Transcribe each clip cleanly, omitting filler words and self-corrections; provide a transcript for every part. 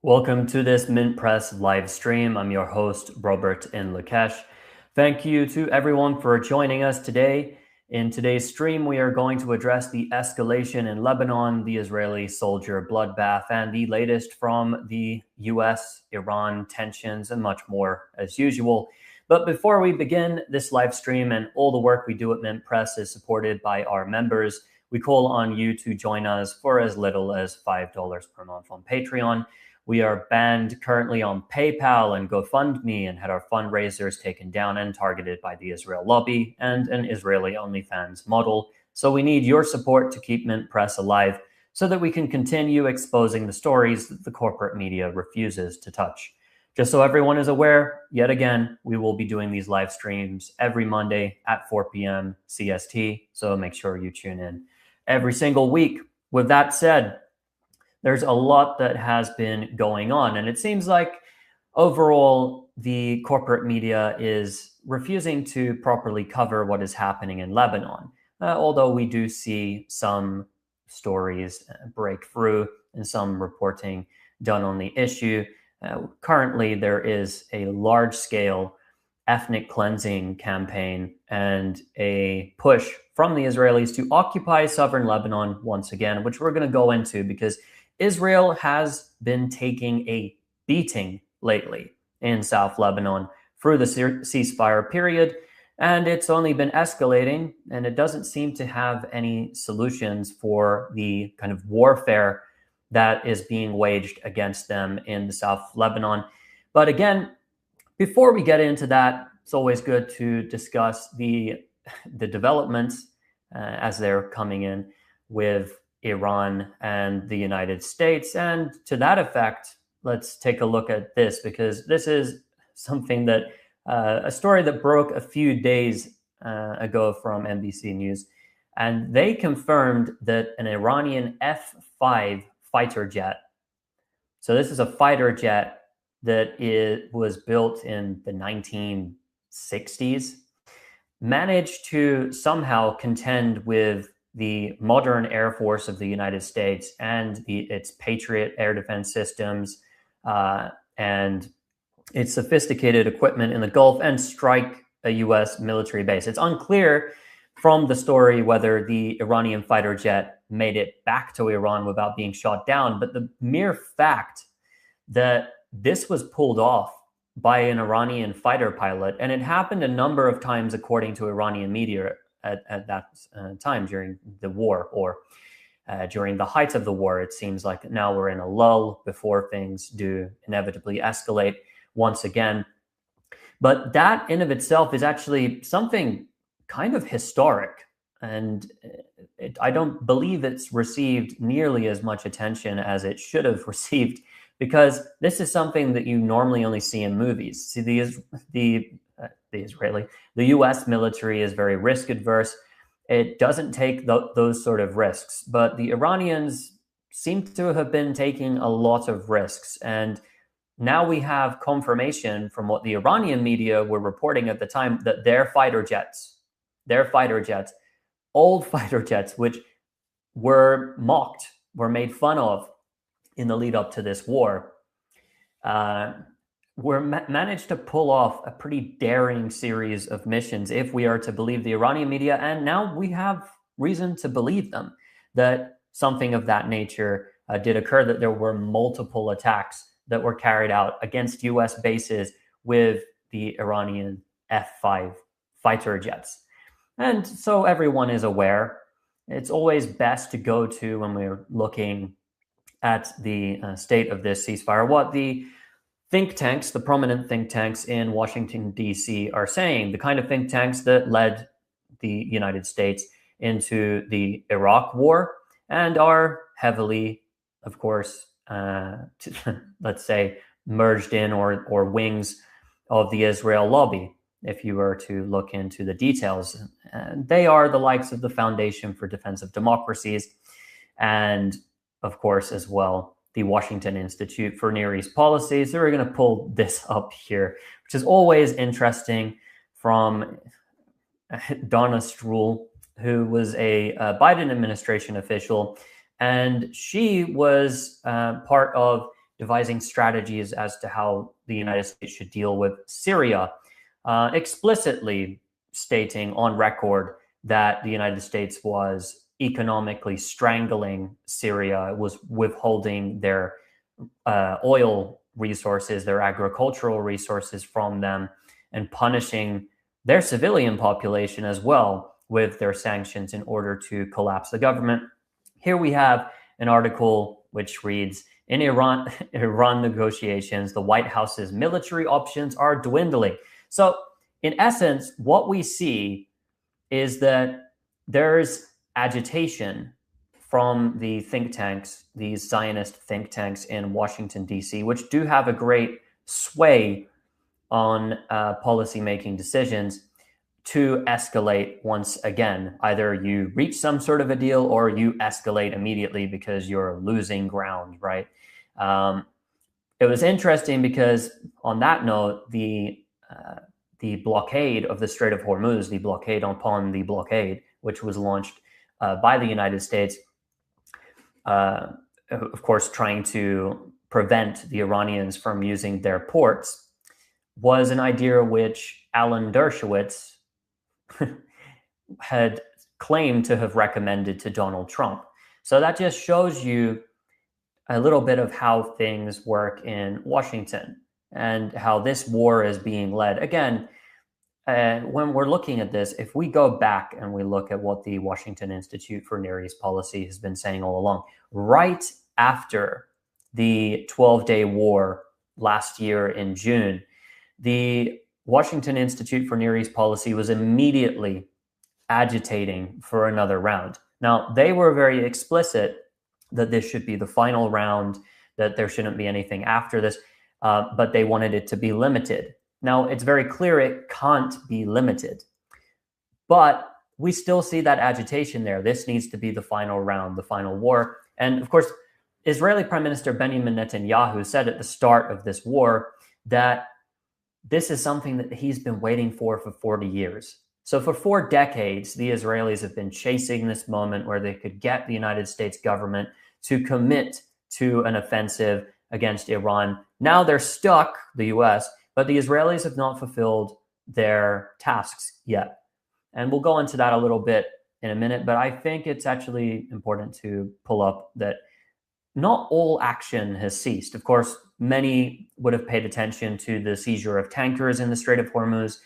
Welcome to this Mint Press live stream. I'm your host, Robert Inlakesh. Thank you to everyone for joining us today. In today's stream, we are going to address the escalation in Lebanon, the Israeli soldier bloodbath, and the latest from the US-Iran tensions, and much more as usual. But before we begin, this live stream and all the work we do at Mint Press is supported by our members. We call on you to join us for as little as $5 per month on Patreon. We are banned currently on PayPal and GoFundMe and had our fundraisers taken down and targeted by the Israel lobby and an Israeli OnlyFans model. So we need your support to keep Mint Press alive so that we can continue exposing the stories that the corporate media refuses to touch. Just so everyone is aware, yet again, we will be doing these live streams every Monday at 4 p.m. CST. So make sure you tune in every single week. With that said, there's a lot that has been going on, and it seems like overall the corporate media is refusing to properly cover what is happening in Lebanon, although we do see some stories break through and some reporting done on the issue. Currently, there is a large-scale ethnic cleansing campaign and a push from the Israelis to occupy southern Lebanon once again, which we're going to go into because Israel has been taking a beating lately in South Lebanon through the ceasefire period, and it's only been escalating, and it doesn't seem to have any solutions for the kind of warfare that is being waged against them in the South Lebanon. But again, before we get into that, it's always good to discuss the developments as they're coming in with Iran and the United States. And to that effect, let's take a look at this, because this is something that a story that broke a few days ago from NBC News. And they confirmed that an Iranian F-5 fighter jet, so this is a fighter jet that was built in the 1960s, managed to somehow contend with the modern Air Force of the United States and its Patriot air defense systems and its sophisticated equipment in the Gulf and strike a U.S. military base. It's unclear from the story whether the Iranian fighter jet made it back to Iran without being shot down, but the mere fact that this was pulled off by an Iranian fighter pilot, and it happened a number of times according to Iranian media at that time during the war, or during the height of the war. It seems like now we're in a lull before things do inevitably escalate once again. But that in of itself is actually something kind of historic, and I don't believe it's received nearly as much attention as it should have received, because this is something that you normally only see in movies. See, the U.S. military is very risk adverse. It doesn't take those sort of risks, but the Iranians seem to have been taking a lot of risks. And now we have confirmation from what the Iranian media were reporting at the time that their fighter jets, old fighter jets, which were mocked, were made fun of in the lead up to this war, managed to pull off a pretty daring series of missions, if we are to believe the Iranian media. And now we have reason to believe them that something of that nature did occur, that there were multiple attacks that were carried out against U.S. bases with the Iranian F-5 fighter jets. And so everyone is aware. It's always best to go to, when we're looking at the state of this ceasefire, what the think tanks, the prominent think tanks in Washington, D.C. are saying, the kind of think tanks that led the United States into the Iraq war and are heavily, of course, let's say, merged in or wings of the Israel lobby, if you were to look into the details. They are the likes of the Foundation for Defense of Democracies and, of course, as well, the Washington Institute for Near East Policy. So we're going to pull this up here, which is always interesting, from Donna Stroul, who was a Biden administration official, and she was part of devising strategies as to how the United States should deal with Syria, explicitly stating on record that the United States was economically strangling Syria, was withholding their oil resources, their agricultural resources from them, and punishing their civilian population as well with their sanctions in order to collapse the government. Here we have an article which reads, in Iran negotiations, the White House's military options are dwindling. So in essence, what we see is that there's agitation from the think tanks, these Zionist think tanks in Washington, D.C., which do have a great sway on policy-making decisions, to escalate once again. Either you reach some sort of a deal or you escalate immediately because you're losing ground, right? It was interesting because on that note, the blockade of the Strait of Hormuz, the blockade upon the blockade, which was launched by the United States, of course, trying to prevent the Iranians from using their ports, was an idea which Alan Dershowitz had claimed to have recommended to Donald Trump. So that just shows you a little bit of how things work in Washington and how this war is being led. Again, when we're looking at this, if we go back and we look at what the Washington Institute for Near East Policy has been saying all along, right after the 12-day war last year in June, the Washington Institute for Near East Policy was immediately agitating for another round. Now, they were very explicit that this should be the final round, that there shouldn't be anything after this, but they wanted it to be limited. Now, it's very clear it can't be limited, but we still see that agitation there. This needs to be the final round, the final war. And of course, Israeli Prime Minister Benjamin Netanyahu said at the start of this war that this is something that he's been waiting for 40 years. So for 4 decades, the Israelis have been chasing this moment where they could get the United States government to commit to an offensive against Iran. Now they're stuck, the US, but the Israelis have not fulfilled their tasks yet. And we'll go into that a little bit in a minute, but I think it's actually important to pull up that not all action has ceased. Of course, many would have paid attention to the seizure of tankers in the Strait of Hormuz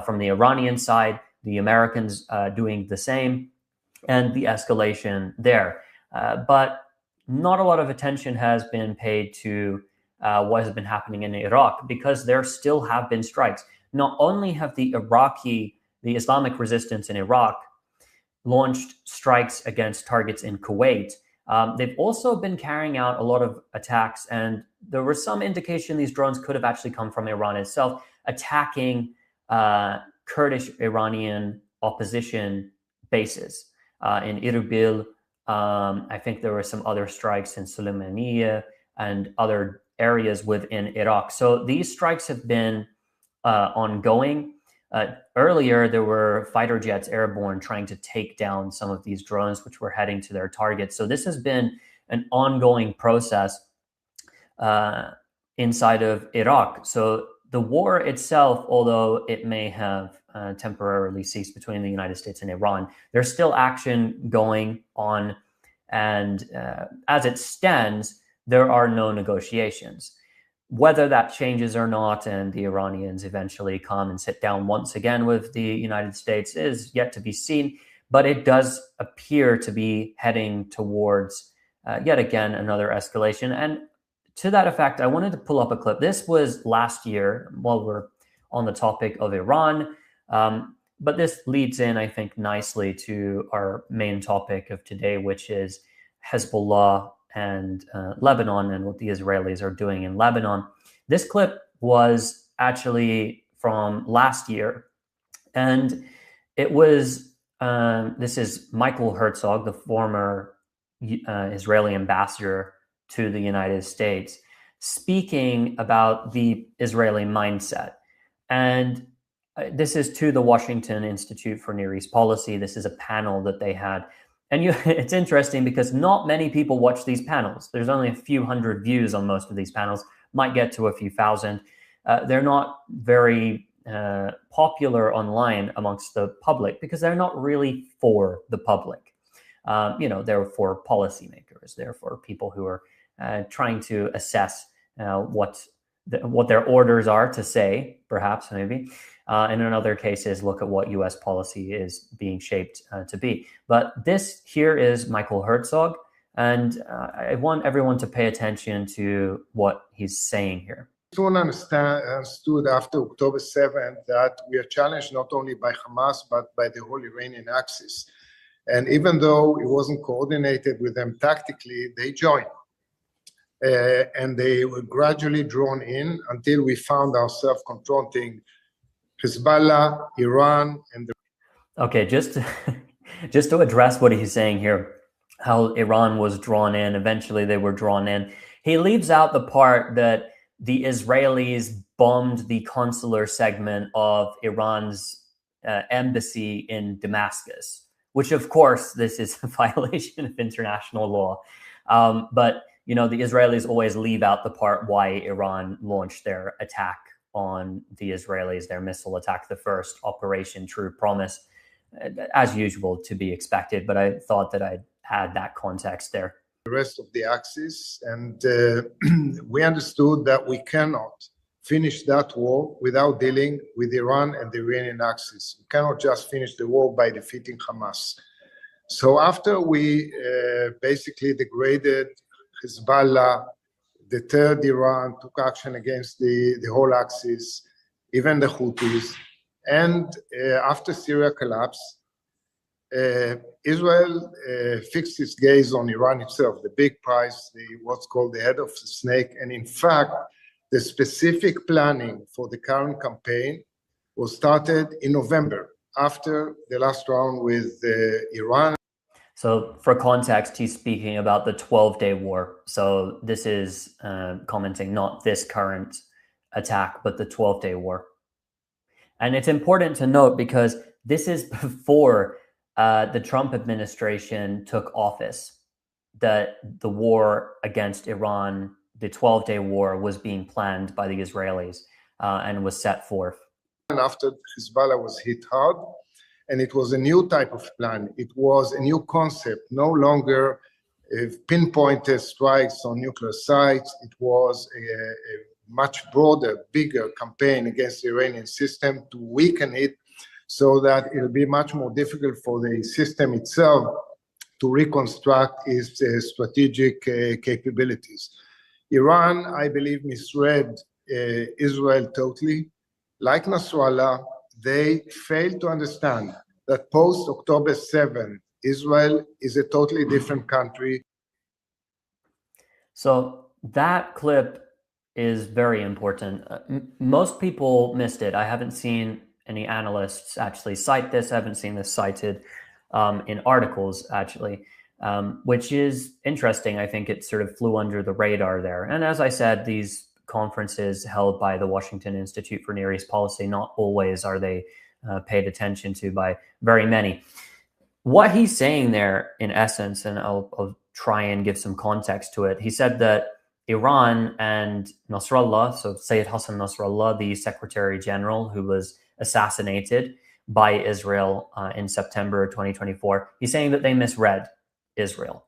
from the Iranian side, the Americans doing the same, and the escalation there. But not a lot of attention has been paid to what has been happening in Iraq, because there still have been strikes. Not only have the Islamic resistance in Iraq launched strikes against targets in Kuwait, they've also been carrying out a lot of attacks, and there was some indication these drones could have actually come from Iran itself, attacking Kurdish Iranian opposition bases in Irbil. I think there were some other strikes in Suleimaniye and other areas within Iraq. So these strikes have been ongoing. Earlier, there were fighter jets airborne trying to take down some of these drones, which were heading to their targets. So this has been an ongoing process inside of Iraq. So the war itself, although it may have temporarily ceased between the United States and Iran, there's still action going on. And as it stands, there are no negotiations. Whether that changes or not, and the Iranians eventually come and sit down once again with the United States, is yet to be seen. But it does appear to be heading towards, yet again, another escalation. And to that effect, I wanted to pull up a clip. This was last year, while we're on the topic of Iran. But this leads in, I think, nicely to our main topic of today, which is Hezbollah and Lebanon and what the Israelis are doing in Lebanon. This clip was actually from last year, and it was, this is Michael Herzog, the former Israeli ambassador to the United States, speaking about the Israeli mindset. And this is to the Washington Institute for Near East Policy. This is a panel that they had. And it's interesting because not many people watch these panels. There's only a few hundred views on most of these panels, might get to a few thousand. They're not very popular online amongst the public because they're not really for the public. They're for policymakers. They're for people who are trying to assess what their orders are to say, perhaps, maybe. And in other cases, look at what U.S. policy is being shaped to be. But this here is Michael Herzog, and I want everyone to pay attention to what he's saying here. Everyone understood after October 7th that we are challenged not only by Hamas, but by the whole Iranian axis. And even though it wasn't coordinated with them tactically, they joined. And they were gradually drawn in until we found ourselves confronting Hezbollah, Iran, and the... Okay, just to address what he's saying here, how Iran was drawn in, eventually they were drawn in. He leaves out the part that the Israelis bombed the consular segment of Iran's embassy in Damascus, which of course, this is a violation of international law. But the Israelis always leave out the part why Iran launched their attack on the Israelis, their missile attack, the first Operation True Promise, as usual, to be expected. But I thought that I'd add that context there. The rest of the axis, and we understood that we cannot finish that war without dealing with Iran and the Iranian axis. We cannot just finish the war by defeating Hamas. So after we basically degraded Hezbollah, deterred Iran, took action against the whole axis, even the Houthis, and after Syria collapsed, Israel fixed its gaze on Iran itself, the big prize, what's called the head of the snake. And in fact, the specific planning for the current campaign was started in November, after the last round with Iran. So for context, he's speaking about the 12-day war. So this is commenting not this current attack, but the 12-day war. And it's important to note because this is before the Trump administration took office, that the war against Iran, the 12-day war, was being planned by the Israelis and was set forth. And after Hezbollah was hit hard, and it was a new type of plan. It was a new concept, no longer pinpointed strikes on nuclear sites. It was a much broader, bigger campaign against the Iranian system to weaken it, so that it'll be much more difficult for the system itself to reconstruct its strategic capabilities. Iran, I believe, misread Israel totally. Like Nasrallah, they failed to understand that post-October 7th, Israel is a totally different country. So that clip is very important. Most people missed it. I haven't seen any analysts actually cite this. I haven't seen this cited in articles, actually, which is interesting. I think it sort of flew under the radar there. And as I said, these conferences held by the Washington Institute for Near East Policy, not always are they paid attention to by very many. What he's saying there, in essence, and I'll try and give some context to it, he said that Iran and Nasrallah, so Sayyid Hassan Nasrallah, the Secretary General who was assassinated by Israel in September 2024, he's saying that they misread Israel.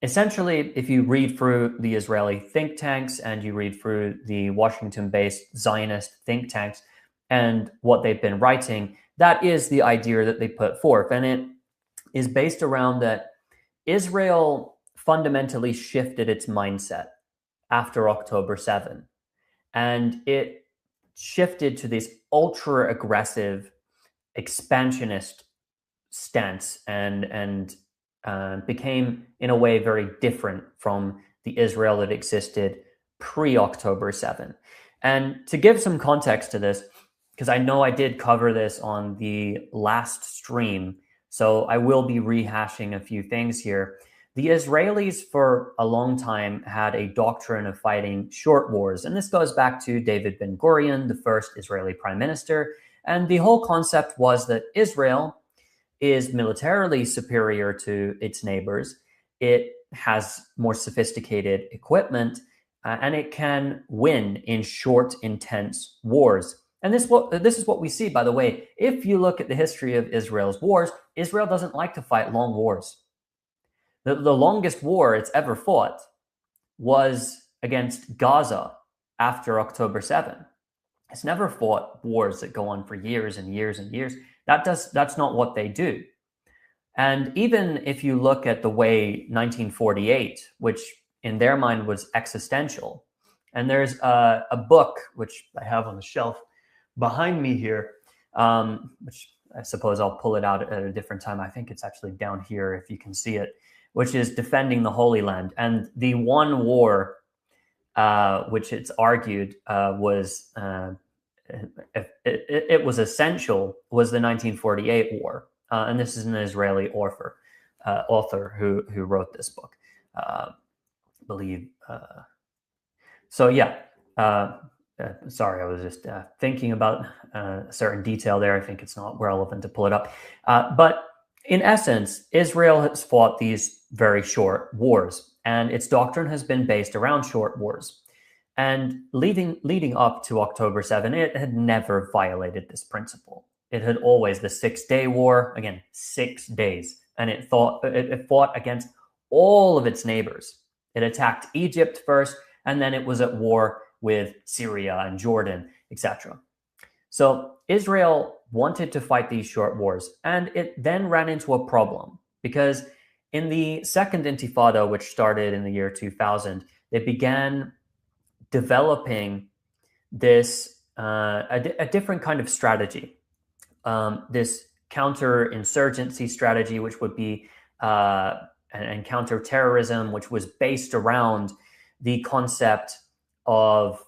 Essentially, if you read through the Israeli think tanks and you read through the Washington-based Zionist think tanks and what they've been writing, that is the idea that they put forth. And it is based around that Israel fundamentally shifted its mindset after October 7. And it shifted to this ultra-aggressive, expansionist stance and became, in a way, very different from the Israel that existed pre-October 7. And to give some context to this, because I know I did cover this on the last stream, so I will be rehashing a few things here. The Israelis, for a long time, had a doctrine of fighting short wars. And this goes back to David Ben-Gurion, the first Israeli prime minister. And the whole concept was that Israel is militarily superior to its neighbors. It has more sophisticated equipment, and it can win in short, intense wars. And this is what we see, by the way. If you look at the history of Israel's wars, Israel doesn't like to fight long wars. The longest war it's ever fought was against Gaza after October 7. It's never fought wars that go on for years and years and years. That's not what they do. And even if you look at the way 1948, which in their mind was existential, and there's a book which I have on the shelf behind me here, which I suppose I'll pull it out at a different time. I think it's actually down here if you can see it, which is Defending the Holy Land. And the one war which it's argued was it was essential was the 1948 war. And this is an Israeli author who wrote this book, I believe. So yeah, sorry, I was just thinking about a certain detail there. I think it's not relevant to pull it up. But in essence, Israel has fought these very short wars, and its doctrine has been based around short wars. And leading up to October 7, it had never violated this principle. It had always the 6-day war, again, 6 days, and it fought against all of its neighbors. It attacked Egypt first, and then it was at war with Syria and Jordan, etc. So Israel wanted to fight these short wars, and it then ran into a problem because in the Second Intifada, which started in the year 2000, it began developing this a different kind of strategy, this counterinsurgency strategy, which would be and counterterrorism, which was based around the concept of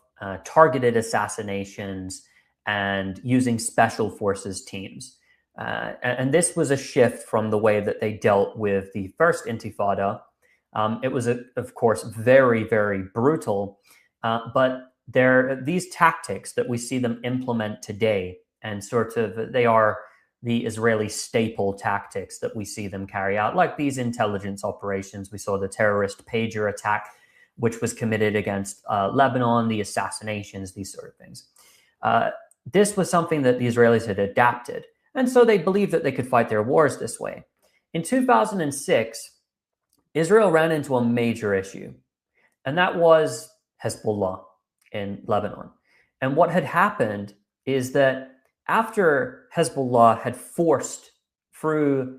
targeted assassinations and using special forces teams. And this was a shift from the way that they dealt with the first Intifada. It was, of course, very, very brutal. But these tactics that we see them implement today, and sort of they are the Israeli staple tactics that we see them carry out, like these intelligence operations. We saw the terrorist pager attack, which was committed against Lebanon, the assassinations, these sort of things. This was something that the Israelis had adapted. And so they believed that they could fight their wars this way. In 2006, Israel ran into a major issue, and that was Hezbollah in Lebanon. And what had happened is that after Hezbollah had forced through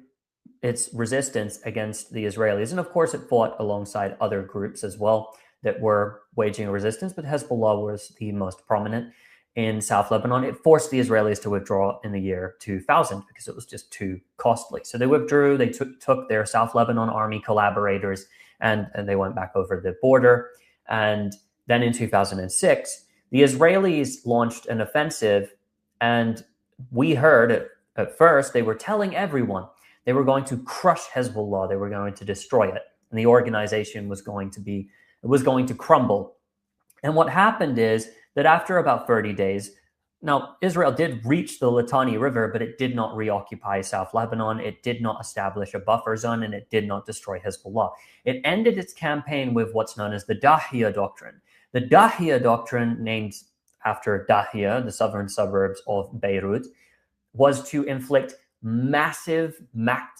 its resistance against the Israelis, and of course it fought alongside other groups as well that were waging a resistance, but Hezbollah was the most prominent in South Lebanon. It forced the Israelis to withdraw in the year 2000 because it was just too costly. So they withdrew, they took their South Lebanon army collaborators, and they went back over the border. And then in 2006, the Israelis launched an offensive, and we heard at first they were telling everyone they were going to crush Hezbollah, they were going to destroy it, and the organization was going to crumble. And what happened is that after about 30 days, now Israel did reach the Litani River, but it did not reoccupy South Lebanon, it did not establish a buffer zone, and it did not destroy Hezbollah. It ended its campaign with what's known as the Dahiya Doctrine. The Dahiya Doctrine, named after Dahiya, the southern suburbs of Beirut, was to inflict massive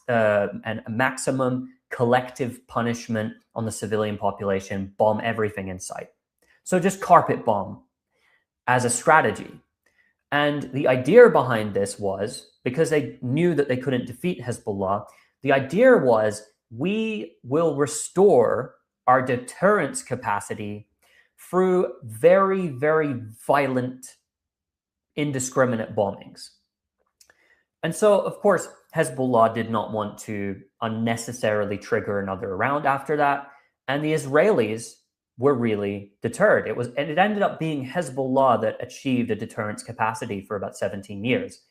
and maximum collective punishment on the civilian population, bomb everything in sight. So just carpet bomb as a strategy. And the idea behind this was, because they knew that they couldn't defeat Hezbollah, the idea was we will restore our deterrence capacity through very, very violent, indiscriminate bombings. And so, of course, Hezbollah did not want to unnecessarily trigger another round after that. And the Israelis were really deterred. It ended up being Hezbollah that achieved a deterrence capacity for about 17 years.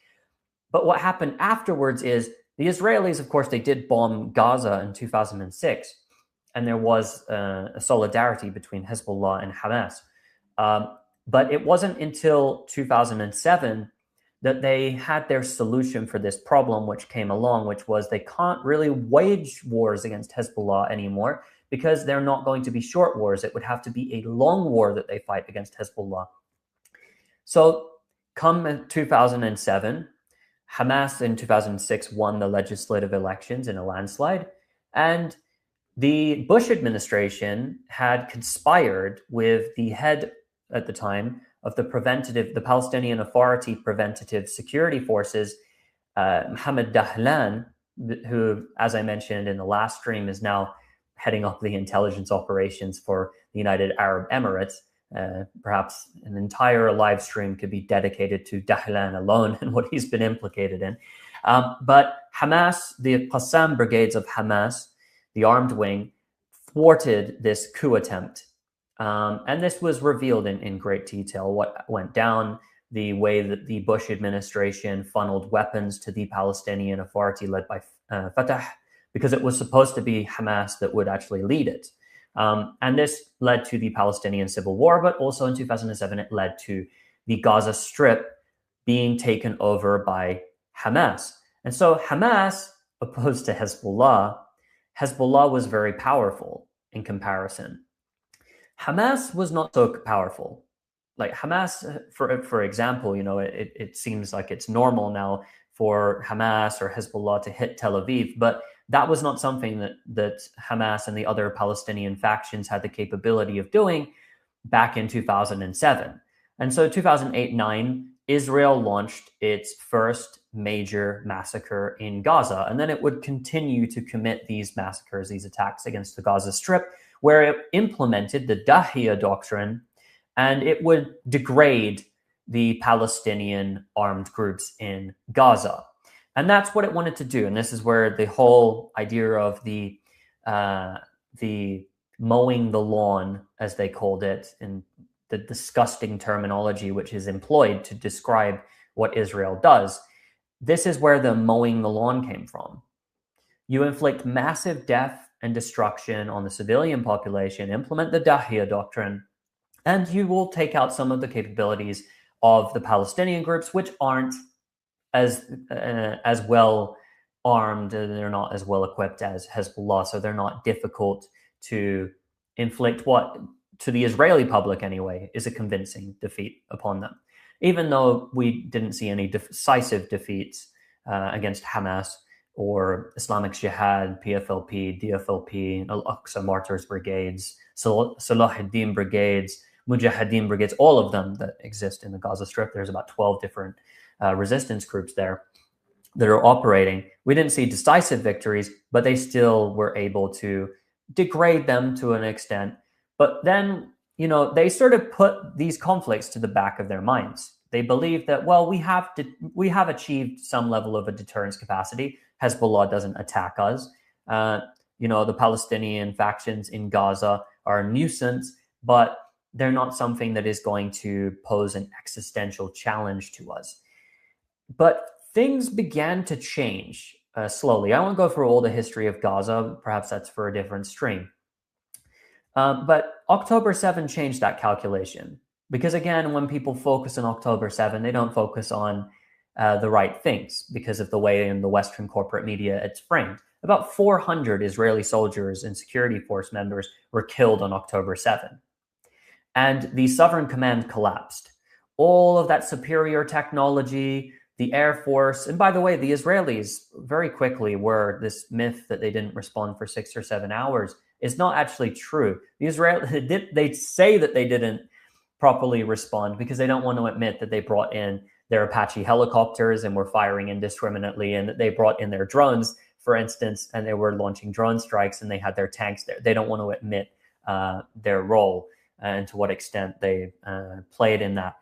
But what happened afterwards is the Israelis, of course, they did bomb Gaza in 2006. And there was a solidarity between Hezbollah and Hamas. But it wasn't until 2007 that they had their solution for this problem, which came along, which was they can't really wage wars against Hezbollah anymore because they're not going to be short wars. It would have to be a long war that they fight against Hezbollah. So come 2007, Hamas in 2006 won the legislative elections in a landslide, and the Bush administration had conspired with the head at the time of the Palestinian Authority Preventative Security Forces, Mohammed Dahlan, who, as I mentioned in the last stream, is now heading up the intelligence operations for the United Arab Emirates. Perhaps an entire live stream could be dedicated to Dahlan alone and what he's been implicated in. But Hamas, the Qassam brigades of Hamas, the armed wing, thwarted this coup attempt. And this was revealed in great detail, what went down, the way that the Bush administration funneled weapons to the Palestinian Authority led by Fatah, because it was supposed to be Hamas that would actually lead it. And this led to the Palestinian civil war, but also in 2007, it led to the Gaza Strip being taken over by Hamas. And so Hamas, opposed to Hezbollah, Hezbollah was very powerful in comparison. Hamas was not so powerful. Like Hamas, for example, it seems like it's normal now for Hamas or Hezbollah to hit Tel Aviv, but that was not something that Hamas and the other Palestinian factions had the capability of doing back in 2007. And so 2008-9, Israel launched its first major massacre in Gaza. And then it would continue to commit these massacres, these attacks against the Gaza Strip, where it implemented the Dahiya doctrine, and it would degrade the Palestinian armed groups in Gaza. And that's what it wanted to do. And this is where the whole idea of the mowing the lawn, as they called it, and the disgusting terminology which is employed to describe what Israel does, this is where the mowing the lawn came from. You inflict massive death and destruction on the civilian population, implement the Dahiya doctrine, and you will take out some of the capabilities of the Palestinian groups, which aren't as well armed, they're not as well equipped as Hezbollah, so they're not difficult to inflict what, to the Israeli public anyway, is a convincing defeat upon them. Even though we didn't see any decisive defeats against Hamas or Islamic Jihad, PFLP, DFLP, Al-Aqsa Martyrs Brigades, Salahuddin Brigades, Mujahideen Brigades, all of them that exist in the Gaza Strip. There's about 12 different resistance groups there that are operating. We didn't see decisive victories, but they still were able to degrade them to an extent. But then, they sort of put these conflicts to the back of their minds. They believe that, well, we have achieved some level of a deterrence capacity. Hezbollah doesn't attack us. The Palestinian factions in Gaza are a nuisance, but they're not something that is going to pose an existential challenge to us. But things began to change slowly. I won't go through all the history of Gaza. Perhaps that's for a different stream. But October 7 changed that calculation. Because again, when people focus on October 7, they don't focus on the right things because of the way in the Western corporate media it's framed. About 400 Israeli soldiers and security force members were killed on October 7. And the Sovereign Command collapsed. All of that superior technology, the Air Force, and by the way, the Israelis very quickly were this myth that they didn't respond for 6 or 7 hours is not actually true. The Israelis, they say that they didn't properly respond because they don't want to admit that they brought in their Apache helicopters and were firing indiscriminately, and that they brought in their drones, for instance, and they were launching drone strikes and they had their tanks there. They don't want to admit their role and to what extent they played in that.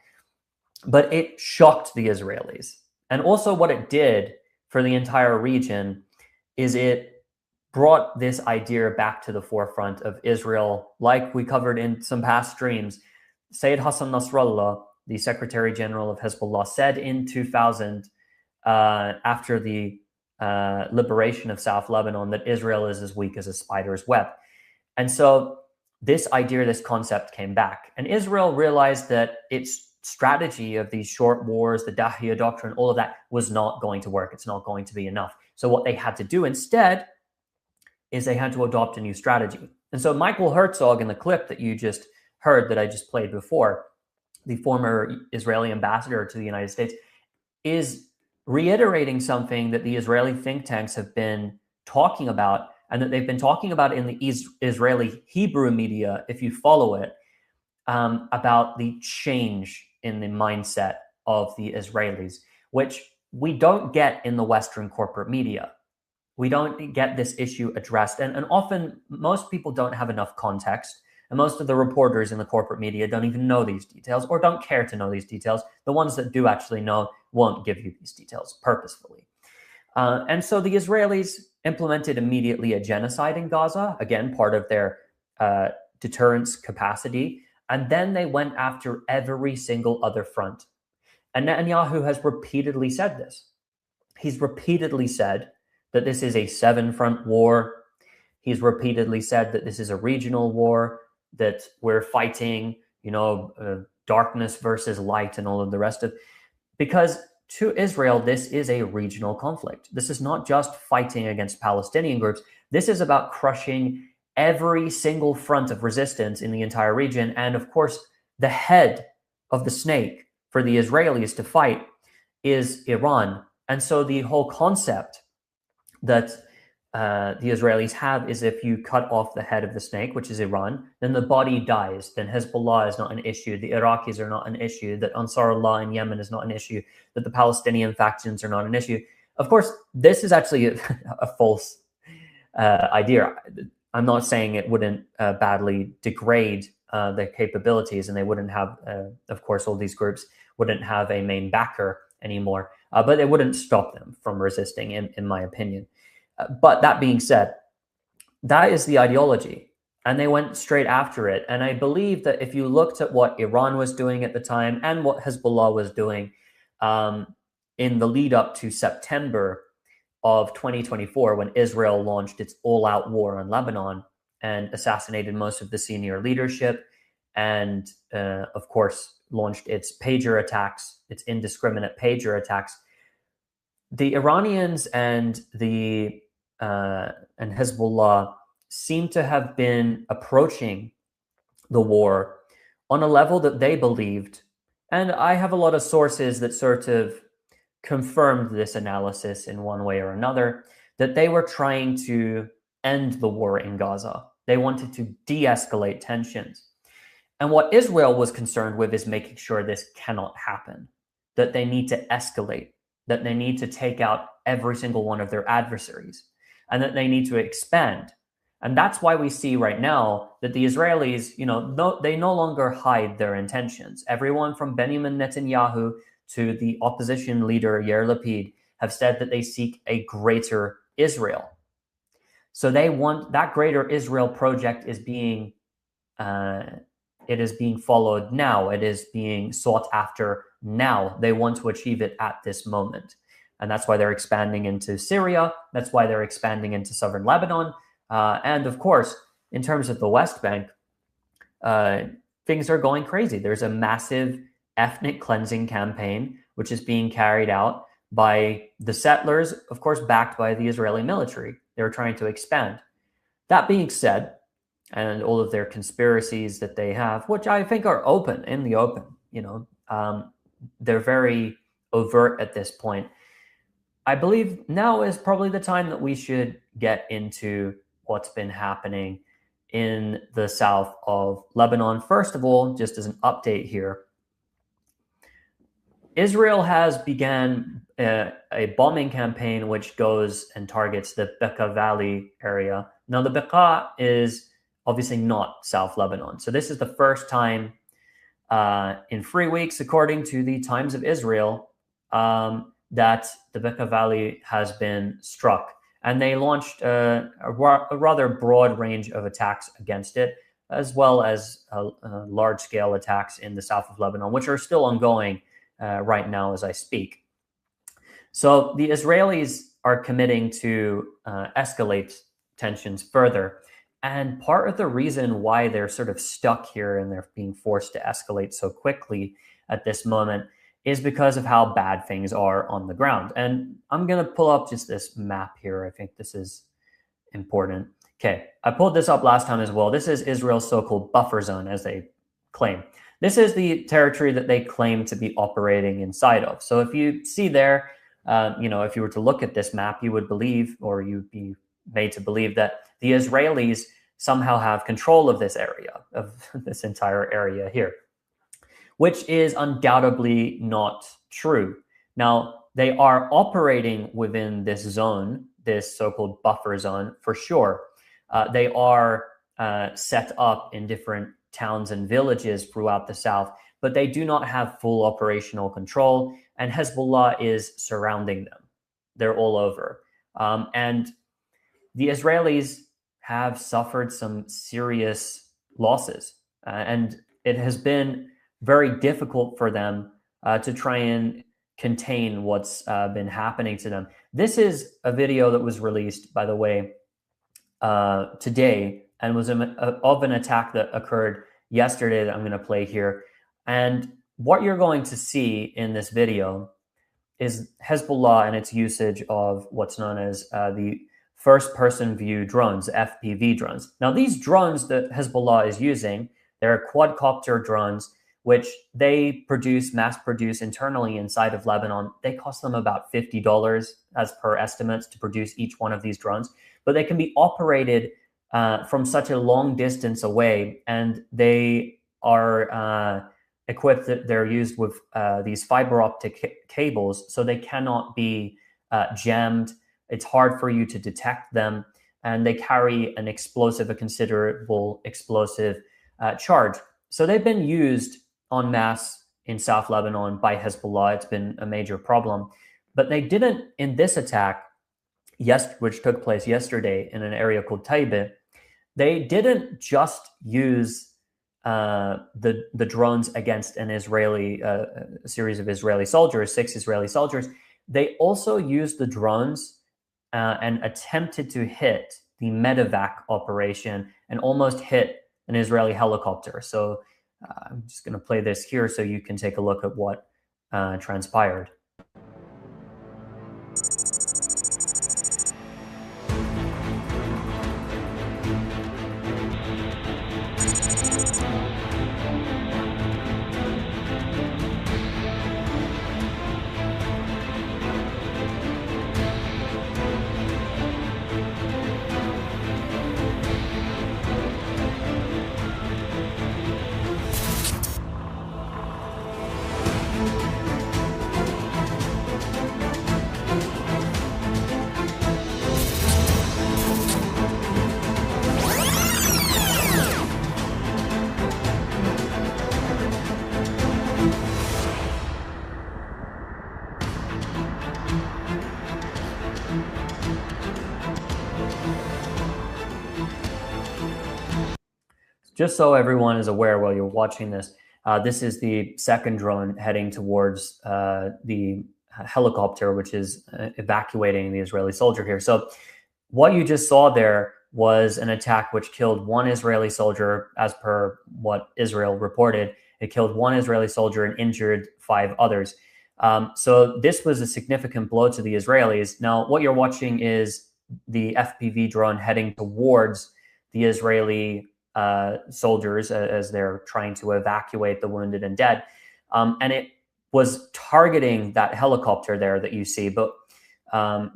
But it shocked the Israelis. And also what it did for the entire region is it brought this idea back to the forefront of Israel, like we covered in some past streams. Sayyid Hassan Nasrallah, the Secretary General of Hezbollah, said in 2000, after the liberation of South Lebanon, that Israel is as weak as a spider's web. And so this idea, this concept came back. And Israel realized that its strategy of these short wars, the Dahiya doctrine, all of that was not going to work. It's not going to be enough. So what they had to do instead is they had to adopt a new strategy. And so Michael Herzog, in the clip that you just heard that I just played before, the former Israeli ambassador to the United States, is reiterating something that the Israeli think tanks have been talking about, and that they've been talking about in the Israeli Hebrew media, if you follow it, about the change in the mindset of the Israelis, which we don't get in the Western corporate media. We don't get this issue addressed. And often most people don't have enough context. And most of the reporters in the corporate media don't even know these details or don't care to know these details. The ones that do actually know won't give you these details purposefully. And so the Israelis implemented immediately a genocide in Gaza, again, part of their deterrence capacity. And then they went after every single other front. And Netanyahu has repeatedly said this. He's repeatedly said that this is a 7-front war. He's repeatedly said that this is a regional war, that we're fighting, darkness versus light and all of the rest of it. Because to Israel, this is a regional conflict. This is not just fighting against Palestinian groups. This is about crushing every single front of resistance in the entire region. And of course, the head of the snake for the Israelis to fight is Iran. And so the whole concept that the Israelis have is if you cut off the head of the snake, which is Iran, then the body dies. Then Hezbollah is not an issue. The Iraqis are not an issue. That Ansar Allah in Yemen is not an issue. That the Palestinian factions are not an issue. Of course, this is actually a false idea. I'm not saying it wouldn't badly degrade their capabilities, and they wouldn't have, of course, all these groups wouldn't have a main backer anymore, but it wouldn't stop them from resisting, in my opinion. But that being said, that is the ideology, and they went straight after it. And I believe that if you looked at what Iran was doing at the time and what Hezbollah was doing in the lead up to September of 2024, when Israel launched its all-out war on Lebanon and assassinated most of the senior leadership, and of course launched its pager attacks, its indiscriminate pager attacks, the Iranians and Hezbollah seem to have been approaching the war on a level that they believed, and I have a lot of sources that sort of confirmed this analysis in one way or another, that they were trying to end the war in Gaza. They wanted to de-escalate tensions. And what Israel was concerned with is making sure this cannot happen, that they need to escalate, that they need to take out every single one of their adversaries, and that they need to expand. And that's why we see right now that the Israelis, they no longer hide their intentions. Everyone from Benjamin Netanyahu to the opposition leader Yair Lapid have said that they seek a greater Israel. So they want that greater Israel project is being followed now. It is being sought after now. They want to achieve it at this moment. And that's why they're expanding into Syria. That's why they're expanding into southern Lebanon. And of course, in terms of the West Bank, things are going crazy. There's a massive ethnic cleansing campaign, which is being carried out by the settlers, of course, backed by the Israeli military. They're trying to expand. That being said, and all of their conspiracies that they have, which I think are in the open, they're very overt at this point. I believe now is probably the time that we should get into what's been happening in the south of Lebanon. First of all, just as an update here, Israel has began a bombing campaign which goes and targets the Bekaa Valley area. Now, the Bekaa is obviously not South Lebanon. So this is the first time in 3 weeks, according to the Times of Israel, that the Bekaa Valley has been struck. And they launched a rather broad range of attacks against it, as well as large-scale attacks in the south of Lebanon, which are still ongoing right now as I speak. So the Israelis are committing to escalate tensions further. And part of the reason why they're sort of stuck here and they're being forced to escalate so quickly at this moment is because of how bad things are on the ground. And I'm going to pull up just this map here. I think this is important. Okay, I pulled this up last time as well. This is Israel's so-called buffer zone, as they claim. This is the territory that they claim to be operating inside of. So if you see there, if you were to look at this map, you would believe, or you'd be made to believe, that the Israelis somehow have control of this area, of this entire area here, which is undoubtedly not true. Now, they are operating within this zone, this so-called buffer zone, for sure. They are set up in different towns and villages throughout the south, but they do not have full operational control, and Hezbollah is surrounding them. They're all over. And the Israelis have suffered some serious losses, and it has been very difficult for them to try and contain what's been happening to them. This is a video that was released, by the way, today, and was of an attack that occurred yesterday that I'm going to play here. And what you're going to see in this video is Hezbollah and its usage of what's known as the first-person view drones, FPV drones. Now, these drones that Hezbollah is using, they're quadcopter drones, which they mass produce internally inside of Lebanon. They cost them about $50 as per estimates to produce each one of these drones, but they can be operated from such a long distance away, and they are equipped that they're used with these fiber optic cables, so they cannot be jammed. It's hard for you to detect them, and they carry an explosive, a considerable explosive charge. So they've been used en masse in South Lebanon by Hezbollah. It's been a major problem, but they didn't in this attack, which took place yesterday in an area called Taibe. They didn't just use the drones against an Israeli a series of Israeli soldiers, 6 Israeli soldiers. They also used the drones and attempted to hit the medevac operation and almost hit an Israeli helicopter. So I'm just going to play this here so you can take a look at what transpired. Just so everyone is aware while you're watching this, this is the second drone heading towards the helicopter, which is evacuating the Israeli soldier here. So what you just saw there was an attack which killed 1 Israeli soldier, as per what Israel reported. It killed 1 Israeli soldier and injured 5 others. So this was a significant blow to the Israelis. Now, what you're watching is the FPV drone heading towards the Israeli soldiers as they're trying to evacuate the wounded and dead. And it was targeting that helicopter there that you see. But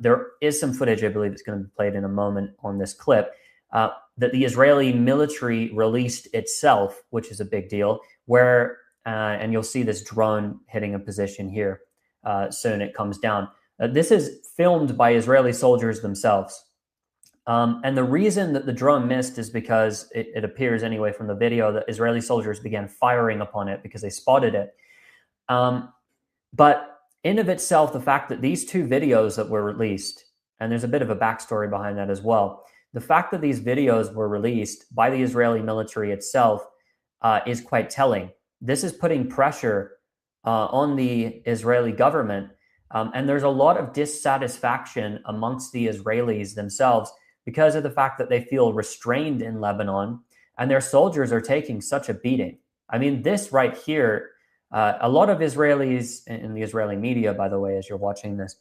there is some footage, I believe, that's going to be played in a moment on this clip, that the Israeli military released itself, which is a big deal, where, and you'll see this drone hitting a position here. Soon it comes down. This is filmed by Israeli soldiers themselves. And the reason that the drone missed is because it appears anyway from the video that Israeli soldiers began firing upon it because they spotted it. But in of itself, the fact that these 2 videos that were released, and there's a bit of a backstory behind that as well, the fact that these videos were released by the Israeli military itself is quite telling. This is putting pressure on the Israeli government. And there's a lot of dissatisfaction amongst the Israelis themselves because of the fact that they feel restrained in Lebanon and their soldiers are taking such a beating. I mean, this right here A lot of Israelis in the Israeli media, by the way, as you're watching this,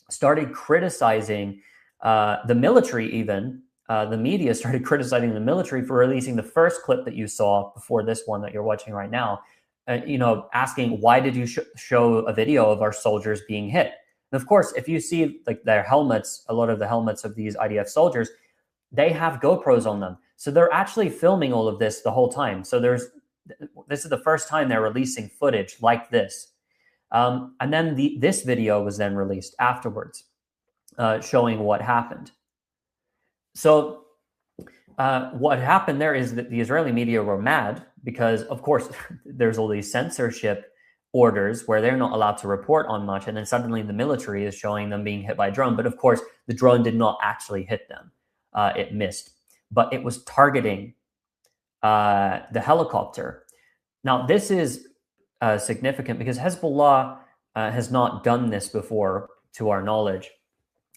started criticizing the military even. The media started criticizing the military for releasing the first clip that you saw before this one that you're watching right now, asking, why did you show a video of our soldiers being hit? And of course, if you see like their helmets, a lot of the helmets of these IDF soldiers, they have GoPros on them. So they're actually filming all of this the whole time. So this is the first time they're releasing footage like this. And then this video was then released afterwards, showing what happened. So what happened there is that the Israeli media were mad because, of course, there's all these censorship orders where they're not allowed to report on much. And then suddenly the military is showing them being hit by a drone. But of course, the drone did not actually hit them. It missed. But it was targeting the helicopter. Now, this is significant because Hezbollah has not done this before, to our knowledge.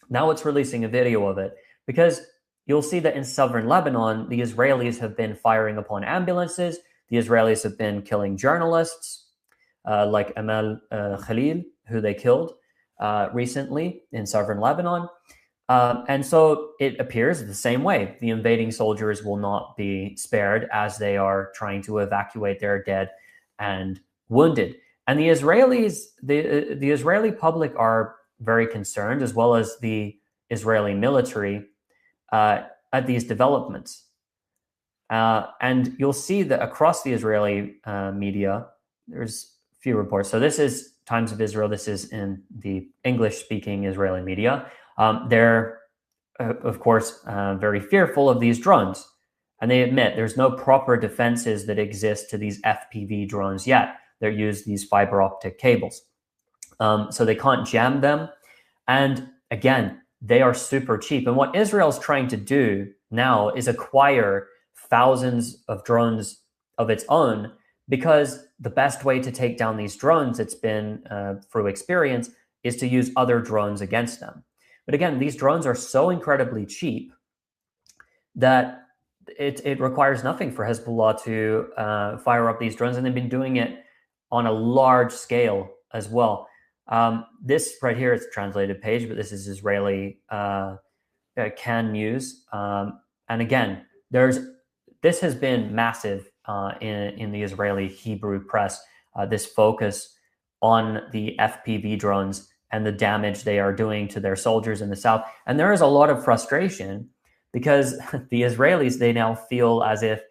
Now it's releasing a video of it because you'll see that in southern Lebanon, the Israelis have been firing upon ambulances. The Israelis have been killing journalists like Amal Khalil, who they killed recently in southern Lebanon. And so it appears the same way. The invading soldiers will not be spared as they are trying to evacuate their dead and wounded. And the Israelis, the Israeli public are very concerned, as well as the Israeli military, at these developments. And you'll see that across the Israeli media, there's a few reports. So this is Times of Israel. This is in the English-speaking Israeli media. They're, of course, very fearful of these drones. And they admit there's no proper defenses that exist to these FPV drones yet. They use these fiber optic cables. So they can't jam them. And again, they are super cheap. And what Israel's trying to do now is acquire thousands of drones of its own, because the best way to take down these drones, it's been through experience, is to use other drones against them. But again, these drones are so incredibly cheap that it requires nothing for Hezbollah to fire up these drones. And they've been doing it on a large scale as well. This right here is a translated page, but this is Israeli Can News. And again, this has been massive in the Israeli Hebrew press, this focus on the FPV drones and the damage they are doing to their soldiers in the south. And there is a lot of frustration because the Israelis, they now feel as if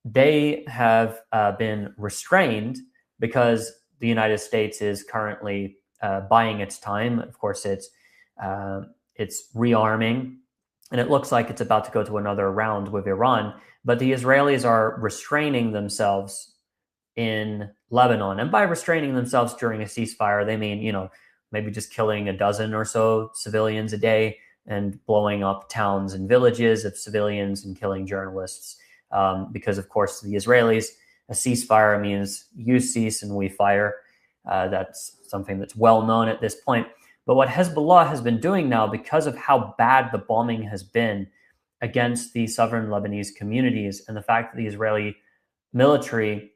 they have been restrained because the United States is currently buying its time. Of course, it's rearming, and it looks like it's about to go to another round with Iran. But the Israelis are restraining themselves in Lebanon. And by restraining themselves during a ceasefire, they mean, maybe just killing a dozen or so civilians a day and blowing up towns and villages of civilians and killing journalists. Because, of course, the Israelis, a ceasefire means you cease and we fire. That's something that's well known at this point. But what Hezbollah has been doing now, because of how bad the bombing has been against the southern Lebanese communities, and the fact that the Israeli military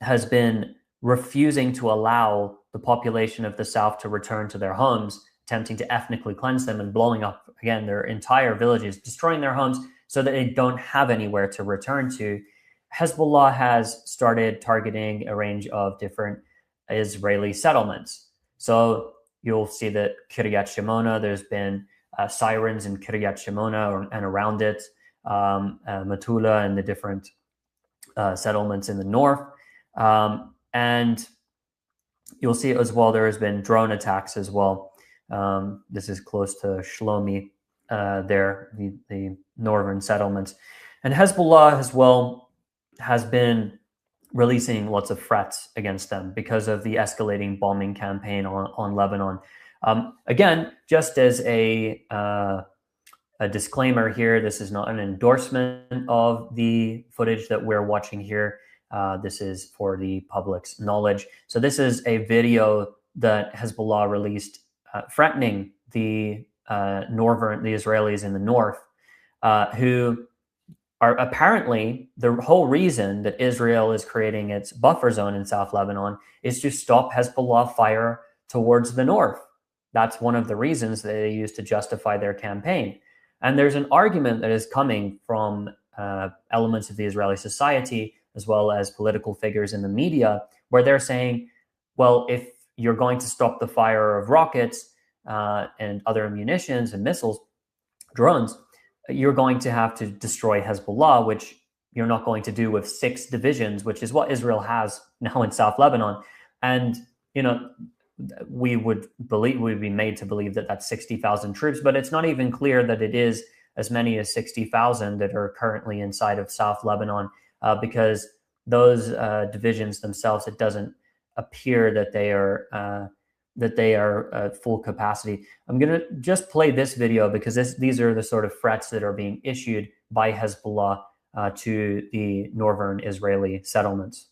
has been refusing to allow the population of the south to return to their homes, attempting to ethnically cleanse them and blowing up, again, their entire villages, destroying their homes so that they don't have anywhere to return to, Hezbollah has started targeting a range of different Israeli settlements. So you'll see that Kiryat Shimona, there's been sirens in Kiryat Shimona and around it, Metula and the different settlements in the north. And you'll see as well, there has been drone attacks as well. This is close to Shlomi, the northern settlements. And Hezbollah as well has been releasing lots of threats against them because of the escalating bombing campaign on Lebanon. Again, just as a disclaimer here, this is not an endorsement of the footage that we're watching here. This is for the public's knowledge. So this is a video that Hezbollah released threatening the Israelis in the north, who are apparently the whole reason that Israel is creating its buffer zone in South Lebanon is to stop Hezbollah fire towards the north. That's one of the reasons that they use to justify their campaign. And there's an argument that is coming from elements of the Israeli society, as well as political figures in the media, where they're saying, well, if you're going to stop the fire of rockets and other munitions and missiles, drones, you're going to have to destroy Hezbollah, which you're not going to do with 6 divisions, which is what Israel has now in South Lebanon. And, we'd be made to believe that that's 60,000 troops, but it's not even clear that it is as many as 60,000 that are currently inside of South Lebanon, because those divisions themselves, it doesn't appear that they are full capacity. I'm going to just play this video because these are the sort of threats that are being issued by Hezbollah to the northern Israeli settlements.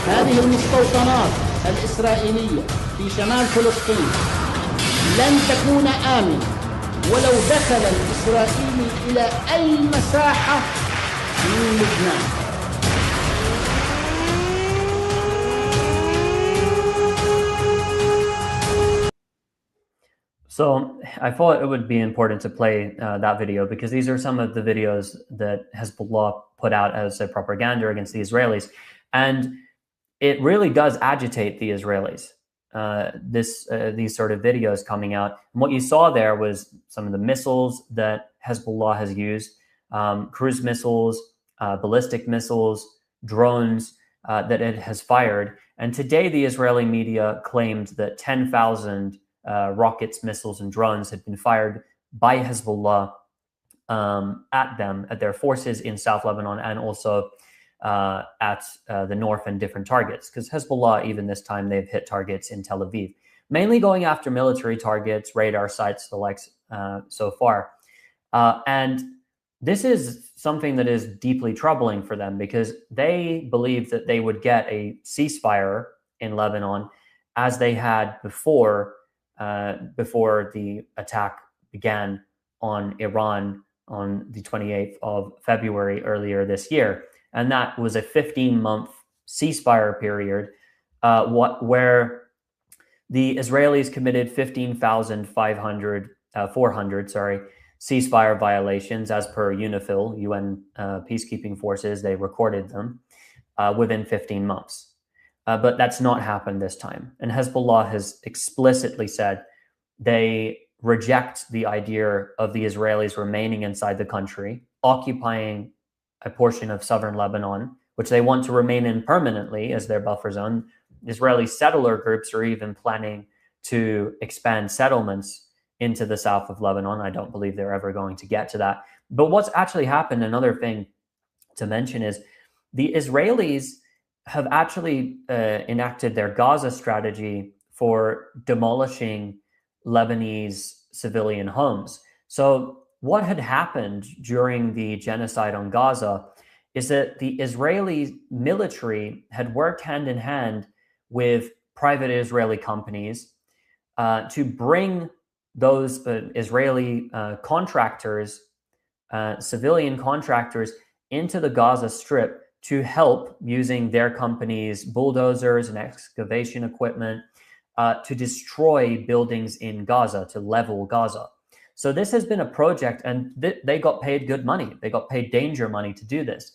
هذه المستوطنات الإسرائيلية في شمال فلسطين لن تكون آمنة ولو دخل الإسرائيلي إلى أي مساحة من لبنان. So I thought it would be important to play that video because these are some of the videos that Hezbollah put out as a propaganda against the Israelis. And it really does agitate the Israelis, these sort of videos coming out. And what you saw there was some of the missiles that Hezbollah has used, cruise missiles, ballistic missiles, drones that it has fired. And today the Israeli media claimed that 10,000 rockets, missiles, and drones had been fired by Hezbollah at their forces in South Lebanon and also at the north and different targets. Because Hezbollah, even this time, they've hit targets in Tel Aviv, mainly going after military targets, radar sites, the likes so far. And this is something that is deeply troubling for them because they believe that they would get a ceasefire in Lebanon as they had before the attack began on Iran on the 28th of February earlier this year. And that was a 15-month ceasefire period where the Israelis committed 400 ceasefire violations as per UNIFIL, UN peacekeeping forces. They recorded them within 15 months. But that's not happened this time. And Hezbollah has explicitly said they reject the idea of the Israelis remaining inside the country, occupying a portion of southern Lebanon, which they want to remain in permanently as their buffer zone. Israeli settler groups are even planning to expand settlements into the south of Lebanon. I don't believe they're ever going to get to that. But what's actually happened, another thing to mention is the Israelis have actually enacted their Gaza strategy for demolishing Lebanese civilian homes. So what had happened during the genocide on Gaza is that the Israeli military had worked hand in hand with private Israeli companies to bring those Israeli contractors, civilian contractors, into the Gaza Strip to help using their companies' bulldozers and excavation equipment to destroy buildings in Gaza, to level Gaza. So this has been a project, and they got paid good money. They got paid danger money to do this.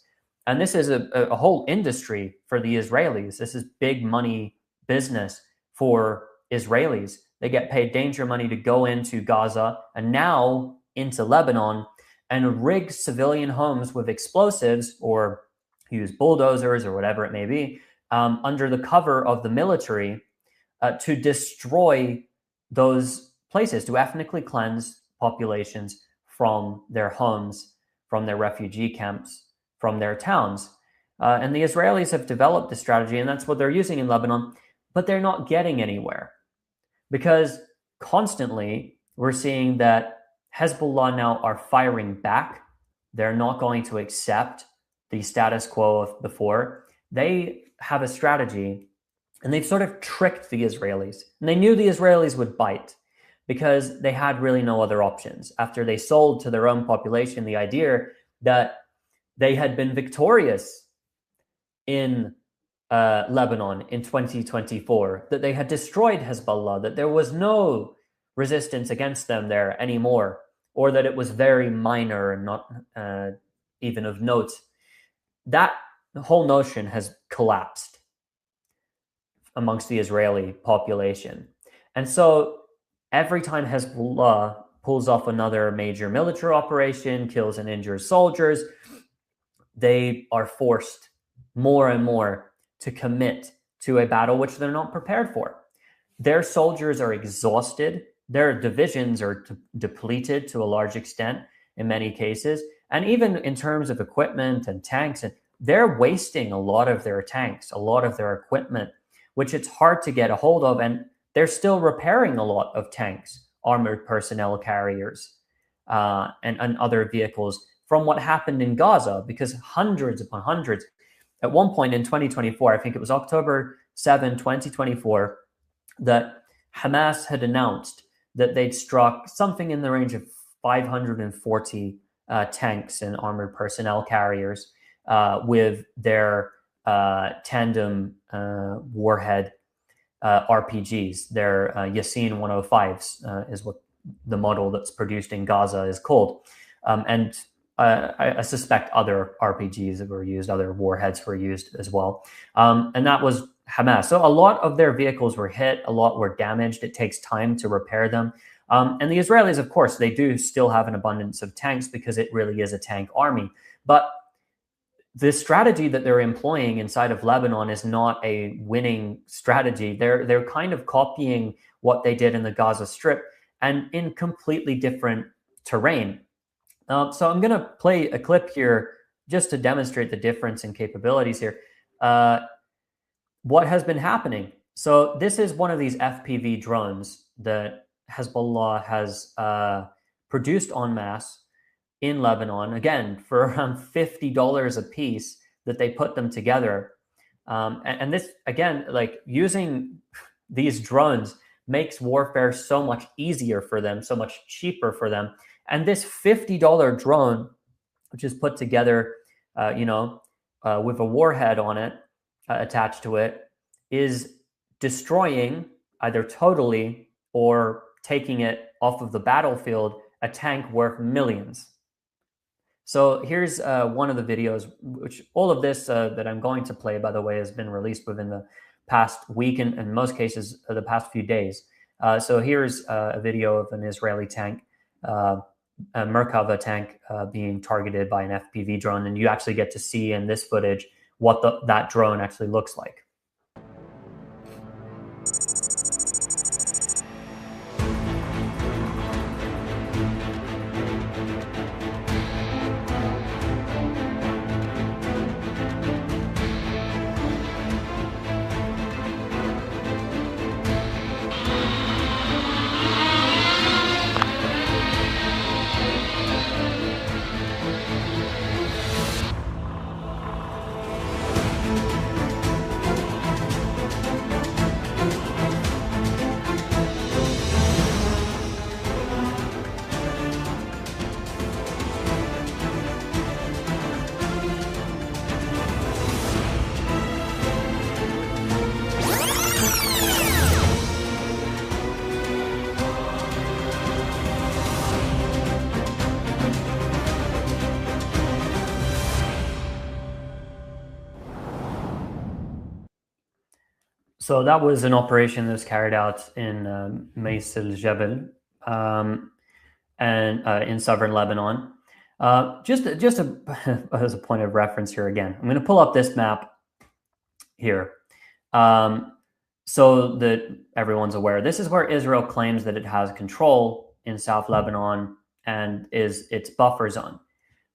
And this is a whole industry for the Israelis. This is big money business for Israelis. They get paid danger money to go into Gaza and now into Lebanon and rig civilian homes with explosives or use bulldozers or whatever it may be under the cover of the military to destroy those places, to ethnically cleanse populations from their homes, from their refugee camps, from their towns. And the Israelis have developed this strategy, and that's what they're using in Lebanon, but they're not getting anywhere because constantly we're seeing that Hezbollah now are firing back. They're not going to accept the status quo of before. They have a strategy, and they've sort of tricked the Israelis. And they knew the Israelis would bite because they had really no other options after they sold to their own population the idea that they had been victorious in Lebanon in 2024, that they had destroyed Hezbollah, that there was no resistance against them there anymore, or that it was very minor and not even of note. That whole notion has collapsed amongst the Israeli population. And so every time Hezbollah pulls off another major military operation, kills and injures soldiers, they are forced more and more to commit to a battle which they're not prepared for. Their soldiers are exhausted. Their divisions are depleted to a large extent in many cases. And even in terms of equipment and tanks, they're wasting a lot of their tanks, a lot of their equipment, which it's hard to get a hold of. And they're still repairing a lot of tanks, armored personnel carriers, and other vehicles from what happened in Gaza, because hundreds upon hundreds. At one point in 2024, I think it was October 7, 2024, that Hamas had announced that they'd struck something in the range of 540 tanks and armored personnel carriers with their tandem warhead RPGs. Their Yasin 105s is what the model that's produced in Gaza is called. And I suspect other RPGs that were used, other warheads were used as well. And that was Hamas. So a lot of their vehicles were hit, a lot were damaged. It takes time to repair them. And the Israelis, of course, they do still have an abundance of tanks because it really is a tank army. But the strategy that they're employing inside of Lebanon is not a winning strategy. They're kind of copying what they did in the Gaza Strip and in completely different terrain. So I'm going to play a clip here just to demonstrate the difference in capabilities here. What has been happening? So this is one of these FPV drones that Hezbollah has produced en masse in Lebanon, again, for around $50 a piece that they put them together. And this, again, like using these drones makes warfare so much easier for them, so much cheaper for them. And this $50 drone, which is put together, with a warhead on it attached to it, is destroying either totally or taking it off of the battlefield a tank worth millions. So here's one of the videos, which all of this that I'm going to play, by the way, has been released within the past week and in most cases the past few days. So here's a video of an Israeli tank, a Merkava tank being targeted by an FPV drone. And you actually get to see in this footage what that drone actually looks like. So that was an operation that was carried out in Mays el-Jebel and in southern Lebanon. Just as a point of reference here again, I'm going to pull up this map here so that everyone's aware. This is where Israel claims that it has control in South Lebanon and is its buffer zone.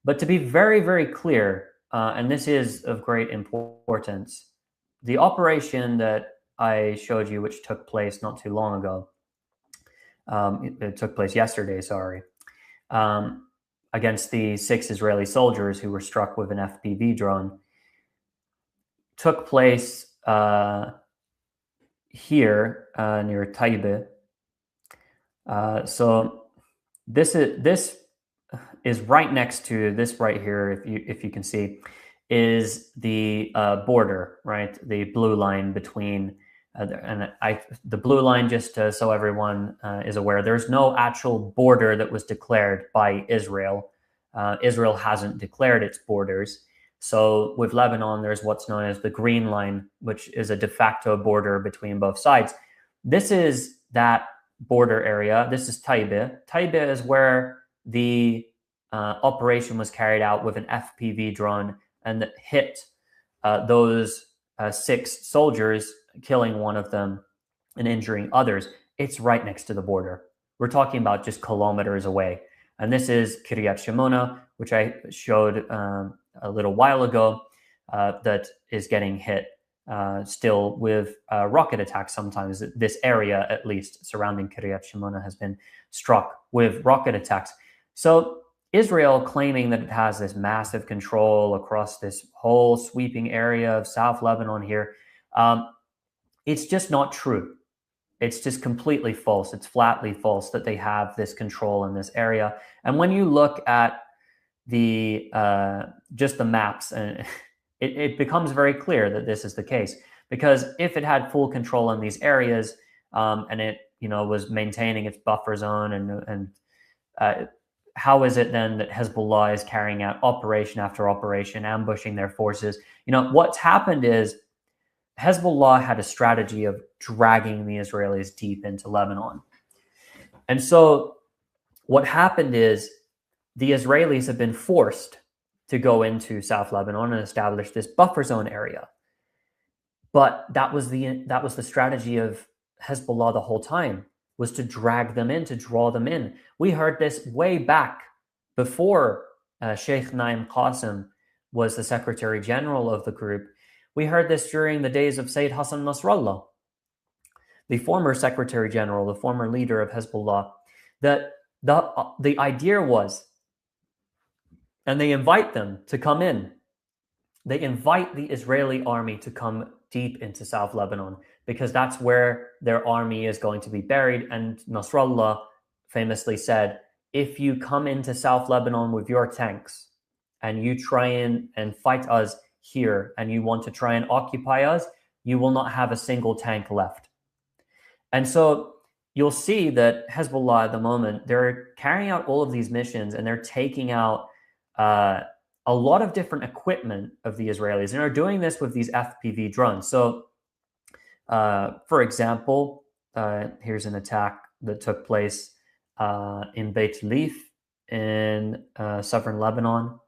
But to be very, very clear, and this is of great importance, the operation that I showed you, which took place not too long ago, it took place yesterday, sorry, against the 6 Israeli soldiers who were struck with an FPV drone, took place here near Taibe. So this is right next to this right here, if you can see, is the border, right? The blue line between the blue line, just so everyone is aware, there's no actual border that was declared by Israel. Israel hasn't declared its borders. So with Lebanon, there's what's known as the green line, which is a de facto border between both sides. This is that border area. This is Taibe. Taibe is where the operation was carried out with an FPV drone and that hit those 6 soldiers, killing one of them and injuring others. It's right next to the border. We're talking about just kilometers away. And this is Kiryat Shimona, which I showed a little while ago, that is getting hit still with rocket attacks sometimes. This area, at least, surrounding Kiryat Shimona has been struck with rocket attacks. So Israel claiming that it has this massive control across this whole sweeping area of South Lebanon here, it's just not true. It's just completely false. It's flatly false that they have this control in this area. And when you look at the just the maps, it becomes very clear that this is the case. Because if it had full control in these areas and it was maintaining its buffer zone, and how is it then that Hezbollah is carrying out operation after operation, ambushing their forces? What's happened is Hezbollah had a strategy of dragging the Israelis deep into Lebanon. And so what happened is the Israelis have been forced to go into South Lebanon and establish this buffer zone area. But that was the strategy of Hezbollah the whole time, was to drag them in, to draw them in. We heard this way back before Sheikh Naim Qasim was the Secretary General of the group. We heard this during the days of Sayyid Hassan Nasrallah, the former Secretary General, the former leader of Hezbollah, that the idea was, and they invite them to come in. They invite the Israeli army to come deep into South Lebanon because that's where their army is going to be buried. And Nasrallah famously said, if you come into South Lebanon with your tanks and you try and fight us here and you want to try and occupy us, you will not have a single tank left. And so you'll see that Hezbollah at the moment, they're carrying out all of these missions and they're taking out a lot of different equipment of the Israelis, and are doing this with these FPV drones. So, for example, here's an attack that took place in Beit Leaf in southern Lebanon.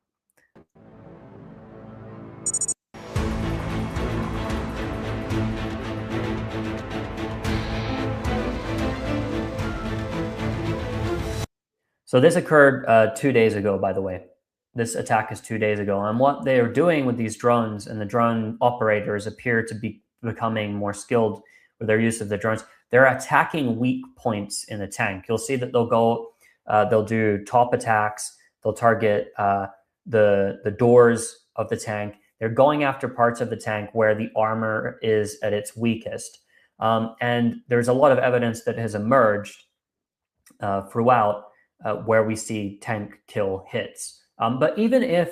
So this occurred 2 days ago, by the way. This attack is 2 days ago. And what they are doing with these drones, and the drone operators appear to be becoming more skilled with their use of the drones, they're attacking weak points in the tank. You'll see that they'll do top attacks. They'll target the doors of the tank. They're going after parts of the tank where the armor is at its weakest. And there's a lot of evidence that has emerged throughout where we see tank kill hits. But even if,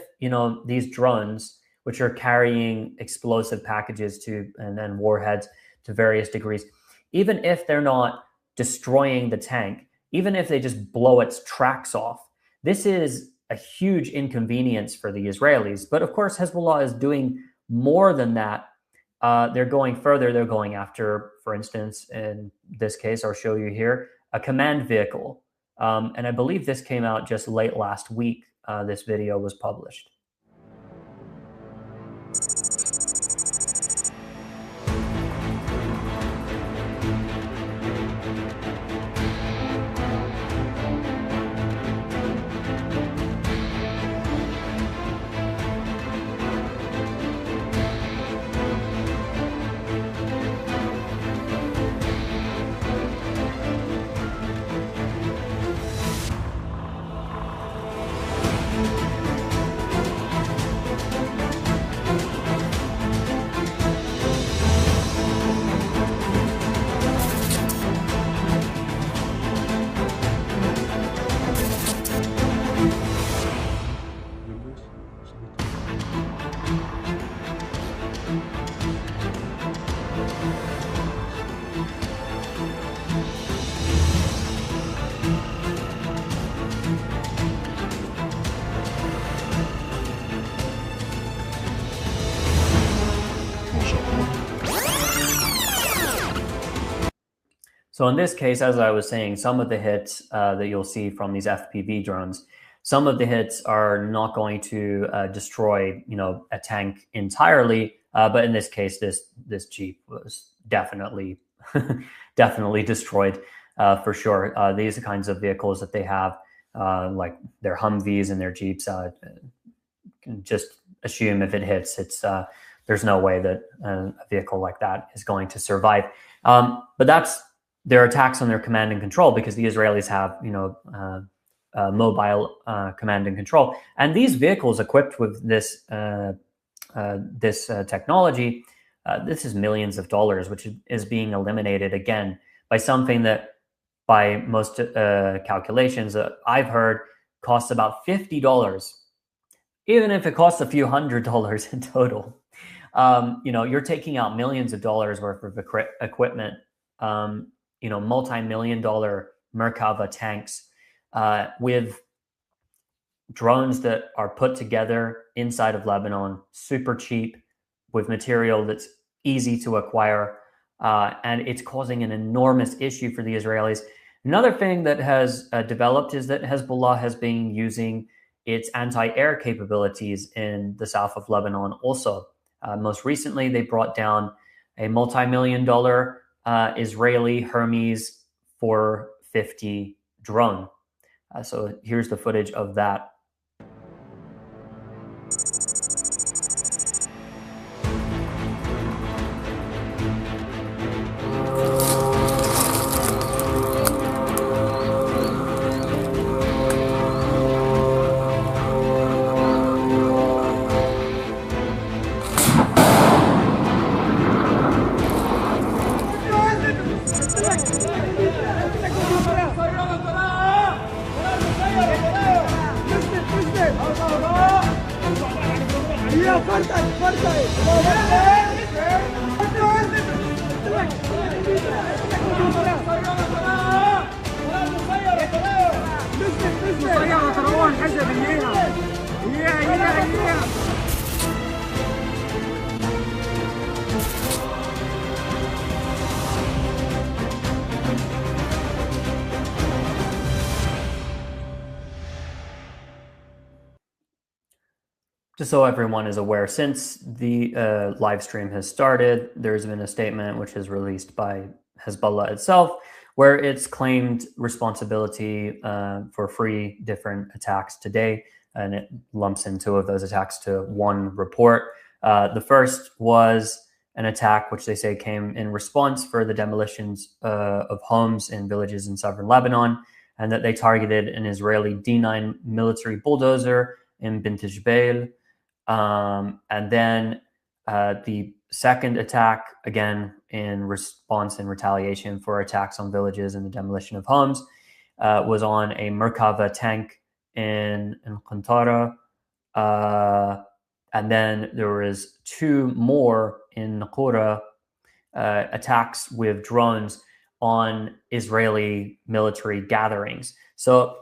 these drones, which are carrying explosive packages and then warheads to various degrees, even if they're not destroying the tank, even if they just blow its tracks off, this is a huge inconvenience for the Israelis. But of course, Hezbollah is doing more than that they're going further. They're going after, for instance, in this case, I'll show you here, a command vehicle. And I believe this came out just late last week. This video was published. So in this case, as I was saying, some of the hits that you'll see from these FPV drones, some of the hits are not going to destroy, a tank entirely. But in this case, this Jeep was definitely, definitely destroyed for sure. These are kinds of vehicles that they have, like their Humvees and their Jeeps. Can just assume if it hits, there's no way that a vehicle like that is going to survive. But that's their attacks on their command and control, because the Israelis have, mobile command and control. And these vehicles equipped with this technology, this is millions of dollars, which is being eliminated again by something that, by most calculations that I've heard, costs about $50. Even if it costs a few $100s in total, you're taking out millions of dollars worth of equipment. Multi-million-dollar Merkava tanks with drones that are put together inside of Lebanon, super cheap, with material that's easy to acquire, and it's causing an enormous issue for the Israelis. Another thing that has developed is that Hezbollah has been using its anti-air capabilities in the south of Lebanon also. Most recently, they brought down a multi-million-dollar Israeli Hermes 450 drone. So here's the footage of that. Just so everyone is aware, since the live stream has started, there's been a statement which is released by Hezbollah itself, where it's claimed responsibility for 3 different attacks today, and it lumps in 2 of those attacks to one report. The first was an attack which they say came in response for the demolitions of homes in villages in southern Lebanon, and that they targeted an Israeli D9 military bulldozer in Bint Jbeil. And then the second attack, again in response and retaliation for attacks on villages and the demolition of homes, was on a Merkava tank in Qantara. And then there was 2 more in Naqoura, attacks with drones on Israeli military gatherings. So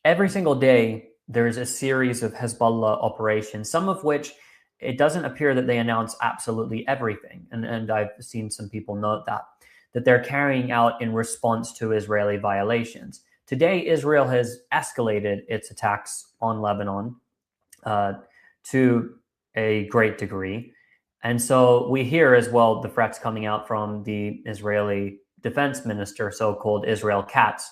every single day, there's a series of Hezbollah operations, some of which it doesn't appear that they announce absolutely everything. And I've seen some people note that they're carrying out in response to Israeli violations. Today, Israel has escalated its attacks on Lebanon to a great degree. And so we hear as well the threats coming out from the Israeli defense minister, so-called Israel Katz,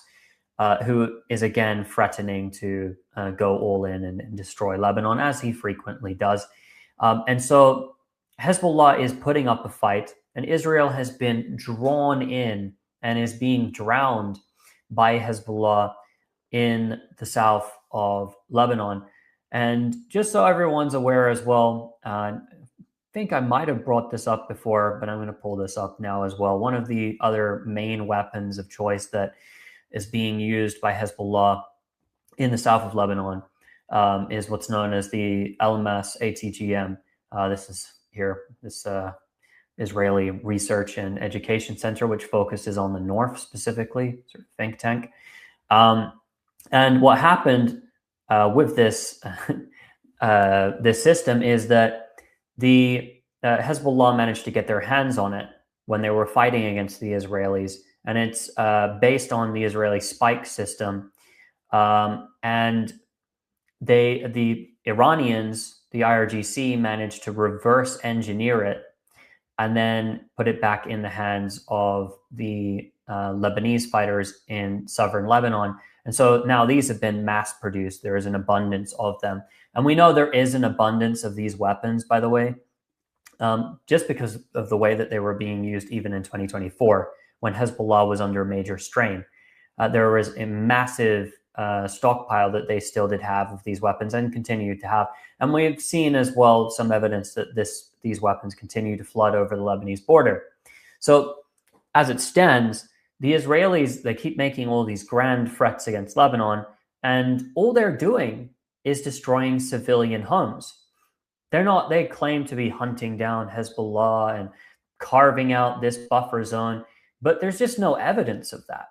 who is again threatening to go all in and destroy Lebanon, as he frequently does. And so Hezbollah is putting up a fight, and Israel has been drawn in and is being drowned by Hezbollah in the south of Lebanon. And just so everyone's aware as well, I think I might have brought this up before, but I'm going to pull this up now as well. One of the other main weapons of choice that is being used by Hezbollah in the south of Lebanon is what's known as the LMS ATGM. This is here, this Israeli Research and Education Center, which focuses on the north specifically, sort of think tank. And what happened with this this system is that the Hezbollah managed to get their hands on it when they were fighting against the Israelis, and it's based on the Israeli spike system. And the Iranians, the IRGC, managed to reverse engineer it and then put it back in the hands of the Lebanese fighters in southern Lebanon. And so now these have been mass produced. There is an abundance of them. And we know there is an abundance of these weapons, by the way, just because of the way that they were being used even in 2024, when Hezbollah was under major strain. There was a massive stockpile that they still did have of these weapons and continue to have. And we've seen as well some evidence that these weapons continue to flood over the Lebanese border. So as it stands, the Israelis, they keep making all these grand threats against Lebanon, and all they're doing is destroying civilian homes. They claim to be hunting down Hezbollah and carving out this buffer zone, but there's just no evidence of that.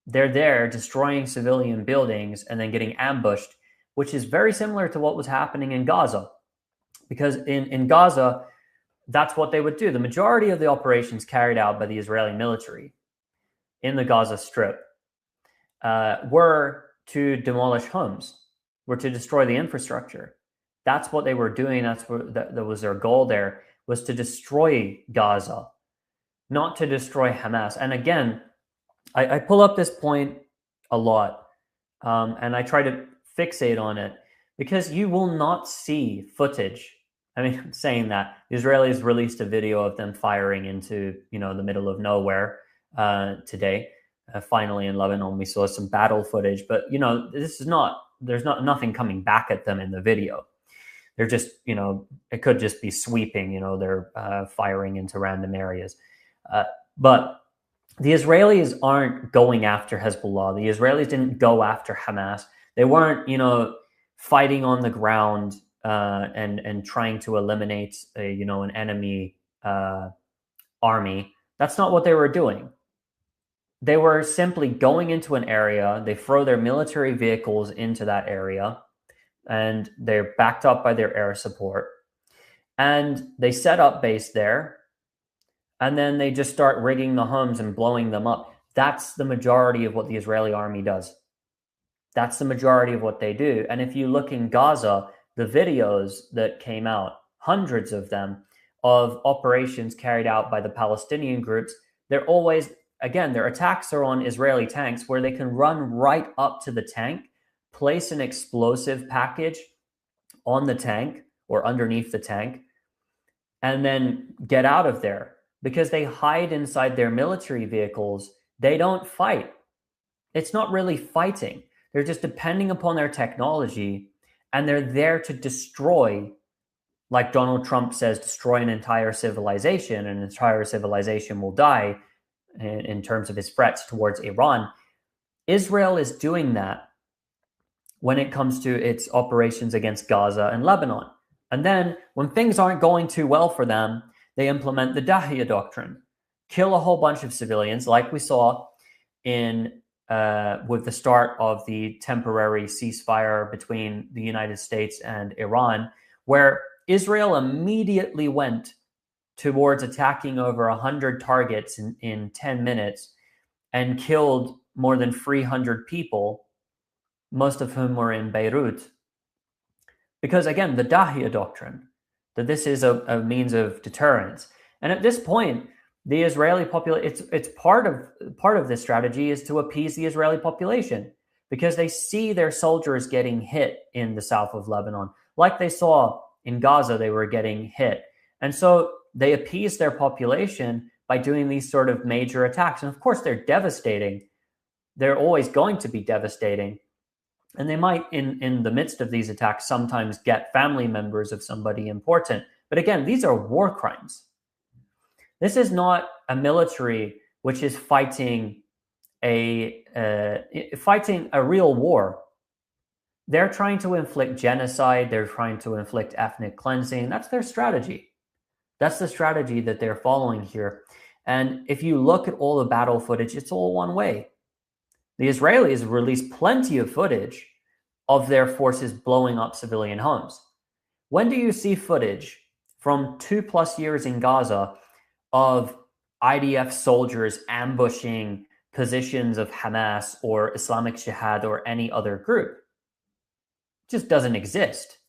They're there destroying civilian buildings and then getting ambushed, which is very similar to what was happening in Gaza. Because in Gaza, that's what they would do. The majority of the operations carried out by the Israeli military in the Gaza Strip were to demolish homes, were to destroy the infrastructure. That's what they were doing. That was their goal there, was to destroy Gaza, not to destroy Hamas. And again, I pull up this point a lot, and I try to fixate on it because you will not see footage. I mean, saying that, the Israelis released a video of them firing into, the middle of nowhere today. Finally, in Lebanon, we saw some battle footage, but there's nothing coming back at them in the video. They're just, it could just be sweeping. They're firing into random areas, but the Israelis aren't going after Hezbollah. The Israelis didn't go after Hamas. They weren't, fighting on the ground and trying to eliminate an enemy army. That's not what they were doing. They were simply going into an area. They throw their military vehicles into that area, and they're backed up by their air support. And they set up base there, and then they just start rigging the homes and blowing them up. That's the majority of what the Israeli army does. That's the majority of what they do. And if you look in Gaza, the videos that came out, hundreds of them, of operations carried out by the Palestinian groups, they're always, again, their attacks are on Israeli tanks where they can run right up to the tank, place an explosive package on the tank or underneath the tank, and then get out of there. Because they hide inside their military vehicles, they don't fight. It's not really fighting. They're just depending upon their technology, and they're there to destroy, like Donald Trump says, destroy an entire civilization, and an entire civilization will die in terms of his threats towards Iran. Israel is doing that when it comes to its operations against Gaza and Lebanon. And then when things aren't going too well for them, they implement the Dahiya doctrine, kill a whole bunch of civilians, like we saw with the start of the temporary ceasefire between the United States and Iran, where Israel immediately went towards attacking over 100 targets in 10 minutes and killed more than 300 people, most of whom were in Beirut. Because again, the Dahiya doctrine, that this is a means of deterrence. And at this point, the Israeli population, it's part of this strategy is to appease the Israeli population, because they see their soldiers getting hit in the south of Lebanon. Like they saw in Gaza, they were getting hit. And so they appease their population by doing these sort of major attacks. And of course, they're devastating. They're always going to be devastating. And they might, in the midst of these attacks, sometimes get family members of somebody important. But again, these are war crimes. This is not a military which is fighting a real war. They're trying to inflict genocide. They're trying to inflict ethnic cleansing. That's their strategy. That's the strategy that they're following here. And if you look at all the battle footage, it's all one way. The Israelis released plenty of footage of their forces blowing up civilian homes. When do you see footage from 2+ years in Gaza of IDF soldiers ambushing positions of Hamas or Islamic Jihad or any other group? It just doesn't exist,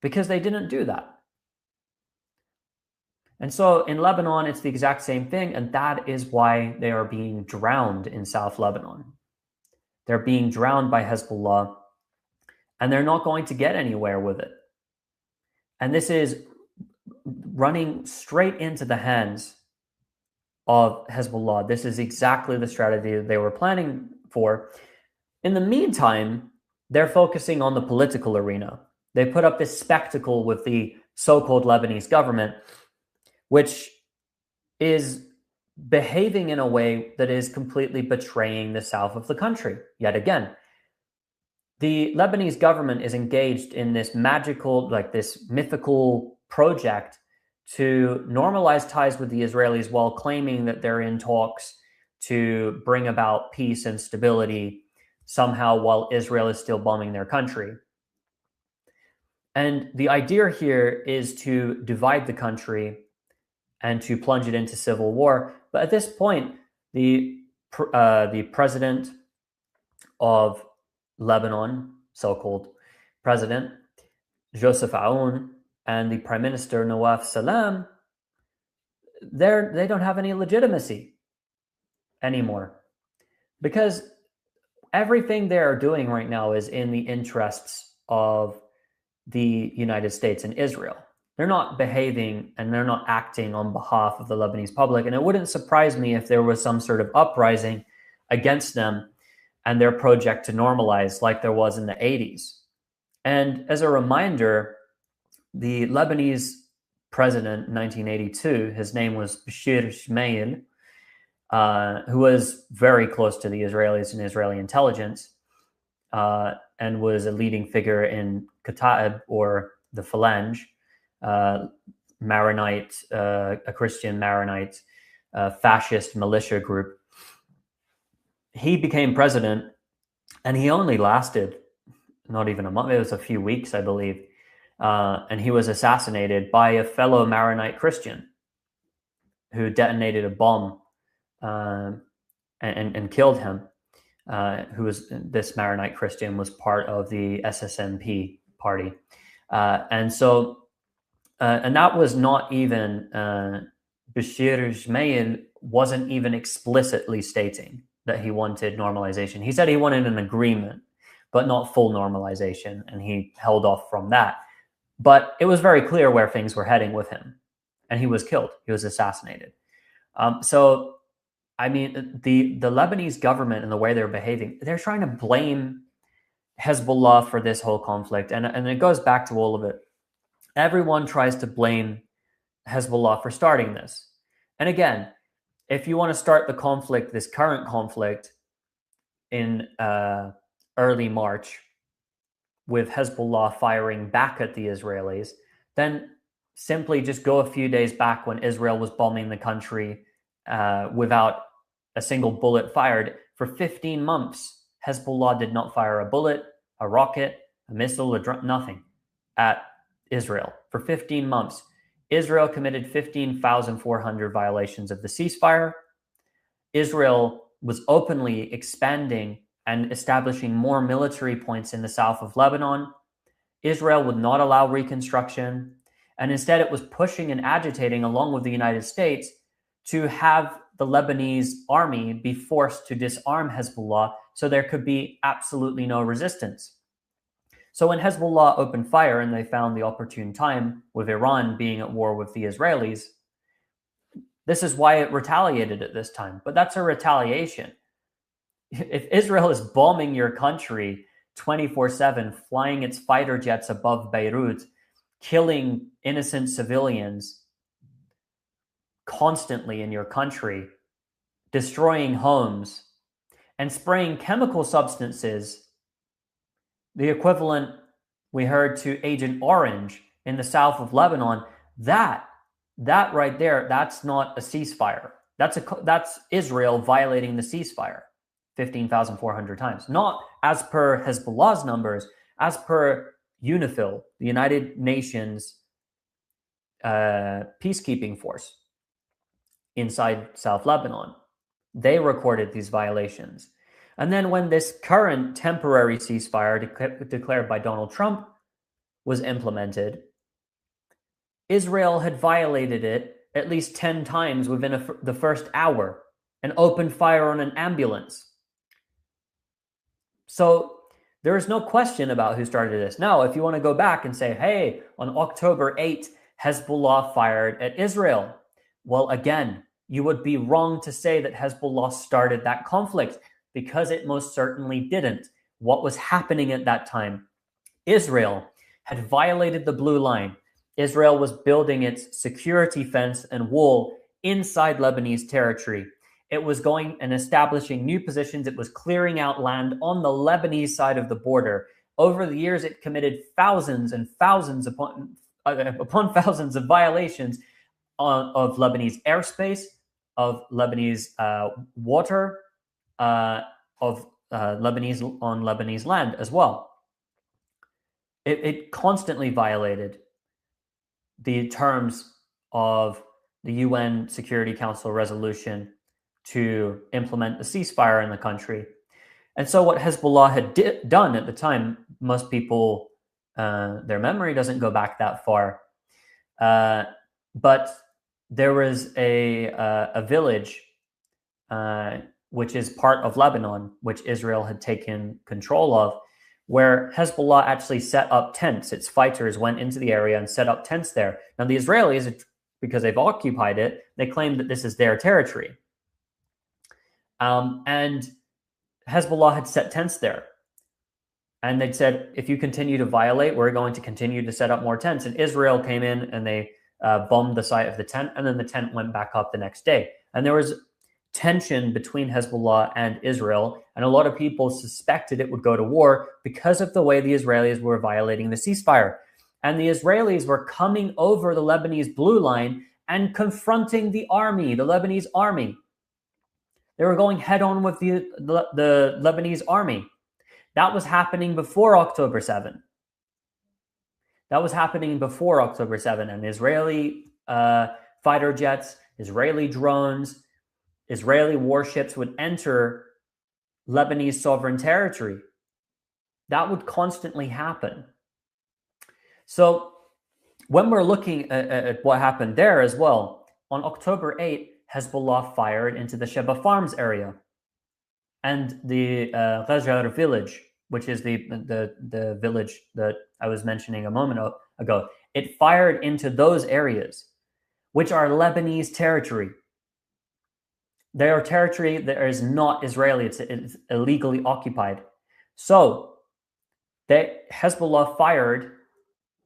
because they didn't do that. And so in Lebanon, it's the exact same thing, and that is why they are being drowned in South Lebanon. They're being drowned by Hezbollah, and they're not going to get anywhere with it. And this is running straight into the hands of Hezbollah. This is exactly the strategy that they were planning for. In the meantime, they're focusing on the political arena. They put up this spectacle with the so-called Lebanese government, which is behaving in a way that is completely betraying the south of the country. Yet again, the Lebanese government is engaged in this magical, this mythical project to normalize ties with the Israelis while claiming that they're in talks to bring about peace and stability somehow while Israel is still bombing their country. And the idea here is to divide the country and to plunge it into civil war. But at this point, the president of Lebanon, so-called president, Joseph Aoun, and the prime minister, Nawaf Salam, they don't have any legitimacy anymore, because everything they're doing right now is in the interests of the United States and Israel. They're not behaving and they're not acting on behalf of the Lebanese public. And it wouldn't surprise me if there was some sort of uprising against them and their project to normalize, like there was in the 80s. And as a reminder, the Lebanese president in 1982, his name was Bashir Ismail, who was very close to the Israelis and Israeli intelligence, and was a leading figure in Kataib, or the Phalange, Maronite, a Christian Maronite fascist militia group. He became president, and he only lasted not even a month. It was a few weeks, I believe. And he was assassinated by a fellow Maronite Christian who detonated a bomb and killed him. This Maronite Christian was part of the SSNP party. And that was not even, Bashir Ismail wasn't even explicitly stating that he wanted normalization. He said he wanted an agreement, but not full normalization, and he held off from that. But it was very clear where things were heading with him, and he was killed. He was assassinated. So, I mean, the Lebanese government and the way they're behaving, they're trying to blame Hezbollah for this whole conflict, and it goes back to all of it. Everyone tries to blame Hezbollah for starting this. And again, if you want to start the conflict, this current conflict, in early March, with Hezbollah firing back at the Israelis, then simply just go a few days back when Israel was bombing the country without a single bullet fired. For 15 months, Hezbollah did not fire a bullet, a rocket, a missile, a drone, nothing at Israel. For 15 months, Israel committed 15,400 violations of the ceasefire. Israel was openly expanding and establishing more military points in the south of Lebanon. Israel would not allow reconstruction, and instead it was pushing and agitating, along with the United States, to have the Lebanese army be forced to disarm Hezbollah so there could be absolutely no resistance. So when Hezbollah opened fire and they found the opportune time, with Iran being at war with the Israelis, this is why it retaliated at this time. But that's a retaliation. If Israel is bombing your country 24/7, flying its fighter jets above Beirut, killing innocent civilians constantly in your country, destroying homes, and spraying chemical substances, the equivalent we heard to Agent Orange in the south of Lebanon, that right there, that's not a ceasefire. That's Israel violating the ceasefire 15,400 times. Not as per Hezbollah's numbers, as per UNIFIL, the United Nations peacekeeping force inside South Lebanon. They recorded these violations. And then when this current temporary ceasefire declared by Donald Trump was implemented, Israel had violated it at least 10 times within the first hour and opened fire on an ambulance. So there is no question about who started this. Now, if you want to go back and say, hey, on October 8th, Hezbollah fired at Israel. Well, again, you would be wrong to say that Hezbollah started that conflict, because it most certainly didn't. What was happening at that time? Israel had violated the blue line. Israel was building its security fence and wall inside Lebanese territory. It was going and establishing new positions. It was clearing out land on the Lebanese side of the border. Over the years, it committed thousands and thousands upon thousands of violations of Lebanese airspace, of Lebanese water, of Lebanese land as well. It constantly violated the terms of the UN Security Council resolution to implement the ceasefire in the country. And so what Hezbollah had done at the time, most people, their memory doesn't go back that far, but there was a village which is part of Lebanon, which Israel had taken control of, where Hezbollah actually set up tents. Its fighters went into the area and set up tents there. Now, the Israelis, because they've occupied it, they claim that this is their territory. And Hezbollah had set tents there. And they'd said, if you continue to violate, we're going to continue to set up more tents. And Israel came in and they bombed the site of the tent, and then the tent went back up the next day. And there was tension between Hezbollah and Israel, and a lot of people suspected it would go to war because of the way the Israelis were violating the ceasefire. And the Israelis were coming over the Lebanese blue line and confronting the army, the Lebanese army. They were going head on with the Lebanese army. That was happening before October 7. That was happening before October 7, and Israeli fighter jets, Israeli drones, Israeli warships would enter Lebanese sovereign territory. That would constantly happen. So when we're looking at what happened there as well, on October 8, Hezbollah fired into the Sheba Farms area and the Ghajar village, which is the village that I was mentioning a moment ago. It fired into those areas, which are Lebanese territory. They are territory that is not Israeli. It's illegally occupied. So Hezbollah fired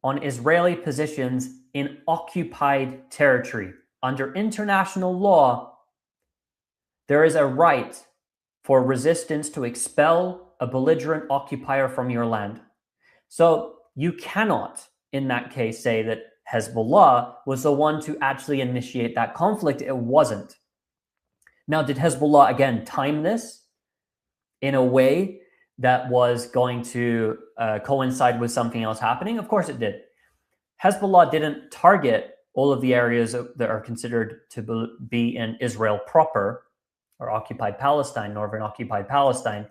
on Israeli positions in occupied territory. Under international law, there is a right for resistance to expel a belligerent occupier from your land. So you cannot, in that case, say that Hezbollah was the one to actually initiate that conflict. It wasn't. Now, did Hezbollah, again, time this in a way that was going to coincide with something else happening? Of course it did. Hezbollah didn't target all of the areas that are considered to be in Israel proper, or occupied Palestine, northern occupied Palestine,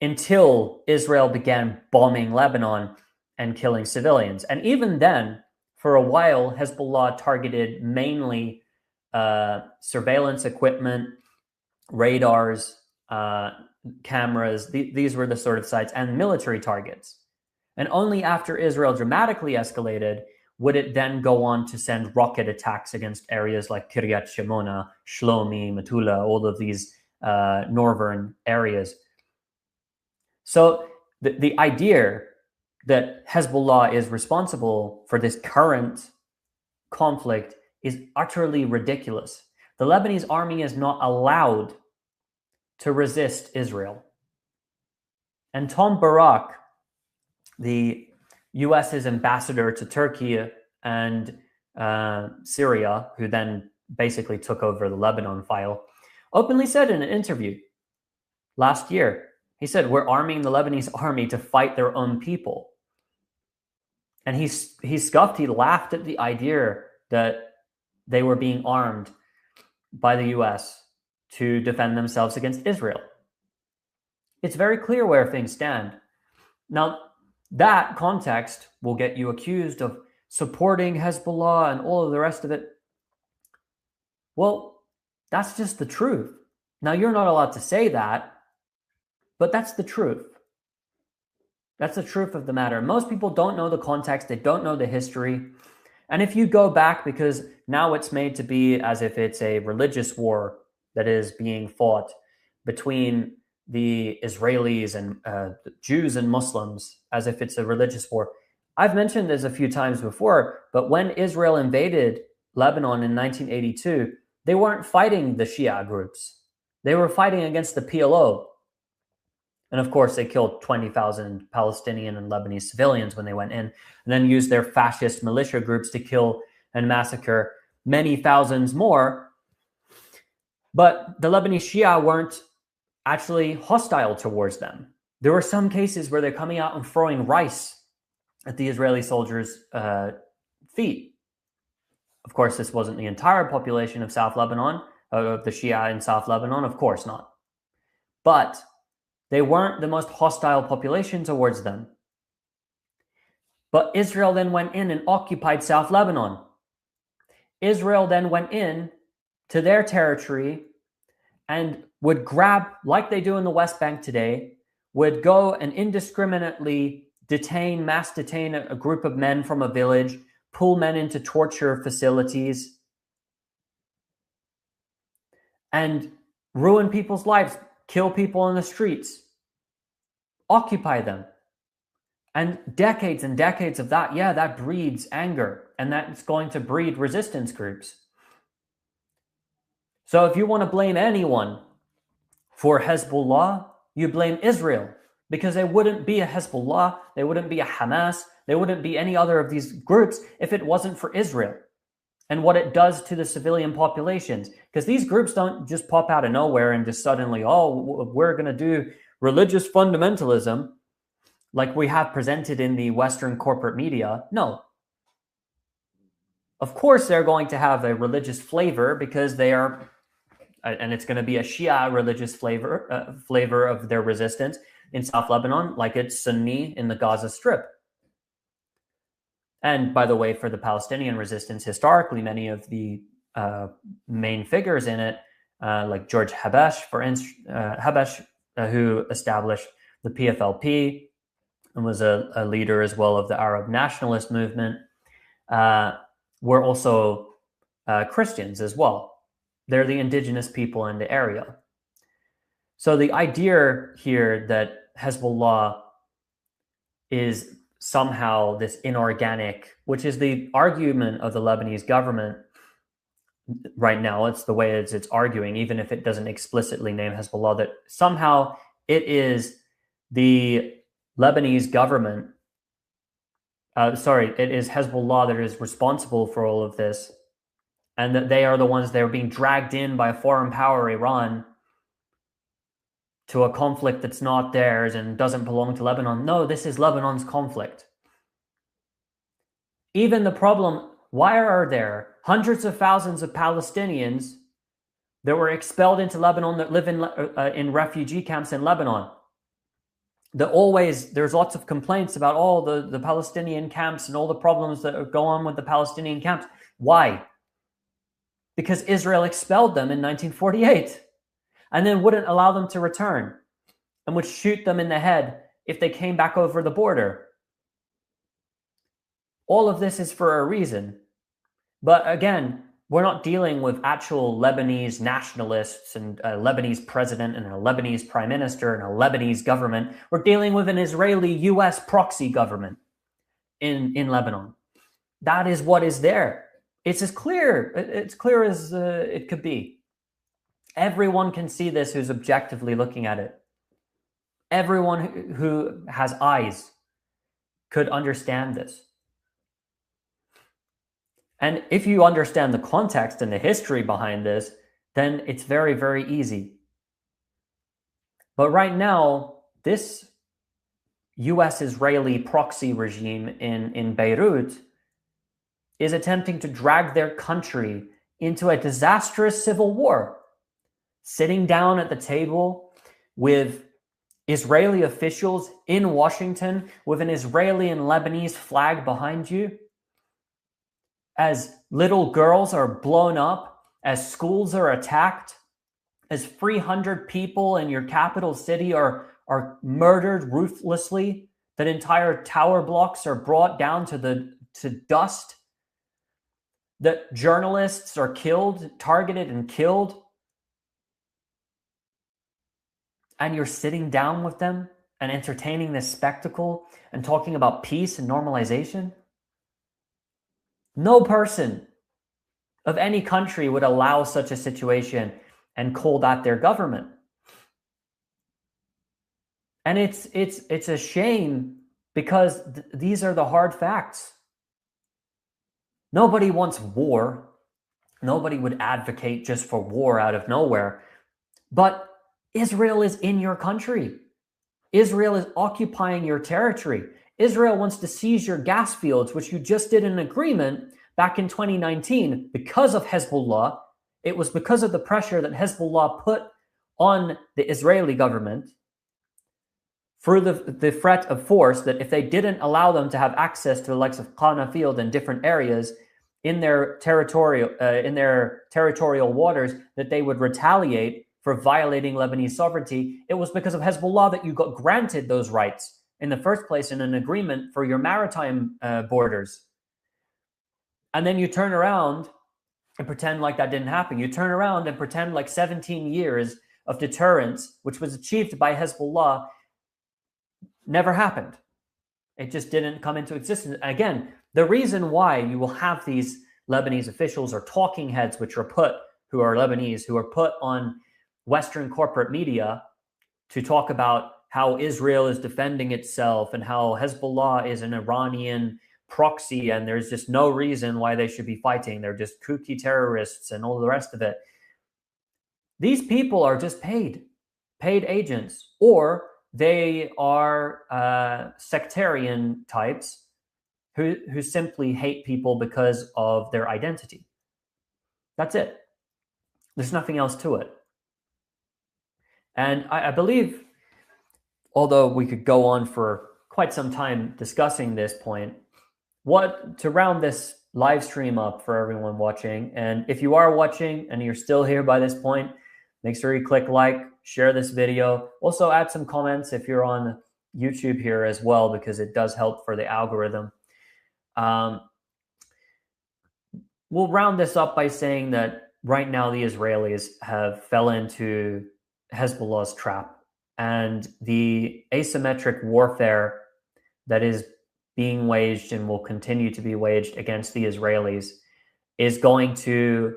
until Israel began bombing Lebanon and killing civilians. And even then, for a while, Hezbollah targeted mainly surveillance equipment, radars, cameras. These were the sort of sites, and military targets. And only after Israel dramatically escalated would it then go on to send rocket attacks against areas like Kiryat Shimona, Shlomi, Metula, all of these northern areas. So the idea that Hezbollah is responsible for this current conflict is utterly ridiculous. The Lebanese army is not allowed to resist Israel. And Tom Barak, the US's ambassador to Turkey and Syria, who then basically took over the Lebanon file, openly said in an interview last year, he said, we're arming the Lebanese army to fight their own people. And he scoffed, he laughed at the idea that they were being armed by the US to defend themselves against Israel. It's very clear where things stand. Now, that context will get you accused of supporting Hezbollah and all of the rest of it. Well, that's just the truth. Now, you're not allowed to say that, but that's the truth. That's the truth of the matter. Most people don't know the context. They don't know the history. And if you go back, because now it's made to be as if it's a religious war that is being fought between the Israelis and Jews and Muslims, as if it's a religious war. I've mentioned this a few times before, but when Israel invaded Lebanon in 1982, they weren't fighting the Shia groups. They were fighting against the PLO. And of course, they killed 20,000 Palestinian and Lebanese civilians when they went in, and then used their fascist militia groups to kill and massacre many thousands more. But the Lebanese Shia weren't actually hostile towards them. There were some cases where they're coming out and throwing rice at the Israeli soldiers' feet. Of course, this wasn't the entire population of South Lebanon, of the Shia in South Lebanon, of course not. But they weren't the most hostile population towards them. But Israel then went in and occupied South Lebanon. Israel then went in to their territory and would grab, like they do in the West Bank today, would go and indiscriminately mass detain a group of men from a village, pull men into torture facilities, and ruin people's lives, kill people in the streets, occupy them. And decades of that, that breeds anger, and that's going to breed resistance groups. So if you want to blame anyone for Hezbollah, you blame Israel, because there wouldn't be a Hezbollah, there wouldn't be a Hamas, there wouldn't be any other of these groups if it wasn't for Israel and what it does to the civilian populations. Because these groups don't just pop out of nowhere and just suddenly, we're going to do religious fundamentalism like we have presented in the Western corporate media. No. Of course, they're going to have a religious flavor because they are, and it's going to be a Shia religious flavor of their resistance in South Lebanon, like it's Sunni in the Gaza Strip. And by the way, for the Palestinian resistance, historically, many of the main figures in it, like George Habash, who established the PFLP and was a leader as well of the Arab nationalist movement, were also Christians as well. They're the indigenous people in the area. So the idea here that Hezbollah is somehow this inorganic, which is the argument of the Lebanese government right now, it's the way it's arguing, even if it doesn't explicitly name Hezbollah, that somehow it is the Lebanese government, it is Hezbollah that is responsible for all of this, and that they are the ones that are being dragged in by a foreign power, Iran, to a conflict that's not theirs and doesn't belong to Lebanon. No, this is Lebanon's conflict. Even the problem, why are there hundreds of thousands of Palestinians that were expelled into Lebanon that live in refugee camps in Lebanon? There's lots of complaints about all the Palestinian camps and all the problems that go on with the Palestinian camps. Why? Because Israel expelled them in 1948 and then wouldn't allow them to return and would shoot them in the head if they came back over the border. All of this is for a reason. But again, we're not dealing with actual Lebanese nationalists and a Lebanese president and a Lebanese prime minister and a Lebanese government. We're dealing with an Israeli-US proxy government in Lebanon. That is what is there. It's as clear. It's clear as it could be. Everyone can see this who's objectively looking at it. Everyone who has eyes could understand this. And if you understand the context and the history behind this, then it's very, very easy. But right now, this US-Israeli proxy regime in Beirut is attempting to drag their country into a disastrous civil war, sitting down at the table with Israeli officials in Washington with an Israeli and Lebanese flag behind you, as little girls are blown up, as schools are attacked, as 300 people in your capital city are murdered ruthlessly, that entire tower blocks are brought down to dust, that journalists are killed, targeted and killed, and you're sitting down with them and entertaining this spectacle and talking about peace and normalization? No person of any country would allow such a situation and call that their government. And it's a shame because these are the hard facts. Nobody wants war. Nobody would advocate just for war out of nowhere. But Israel is in your country. Israel is occupying your territory. Israel wants to seize your gas fields, which you just did an agreement back in 2019 because of Hezbollah. It was because of the pressure that Hezbollah put on the Israeli government through the threat of force, that if they didn't allow them to have access to the likes of Qana Field and different areas in their territorial waters, that they would retaliate for violating Lebanese sovereignty. It was because of Hezbollah that you got granted those rights in the first place in an agreement for your maritime borders. And then you turn around and pretend like that didn't happen. You turn around and pretend like 17 years of deterrence, which was achieved by Hezbollah, never happened. It just didn't come into existence. Again, the reason why you will have these Lebanese officials or talking heads, who are Lebanese, who are put on Western corporate media to talk about how Israel is defending itself and how Hezbollah is an Iranian proxy and there's just no reason why they should be fighting. They're just kooky terrorists and all the rest of it. These people are just paid agents, or they are sectarian types who simply hate people because of their identity. That's it. There's nothing else to it. And I believe, although we could go on for quite some time discussing this point, to round this live stream up for everyone watching, and if you are watching and you're still here by this point, make sure you click like, share this video. Also add some comments if you're on YouTube here as well, because it does help for the algorithm. We'll round this up by saying that right now the Israelis have fell into Hezbollah's trap, and the asymmetric warfare that is being waged and will continue to be waged against the Israelis is going to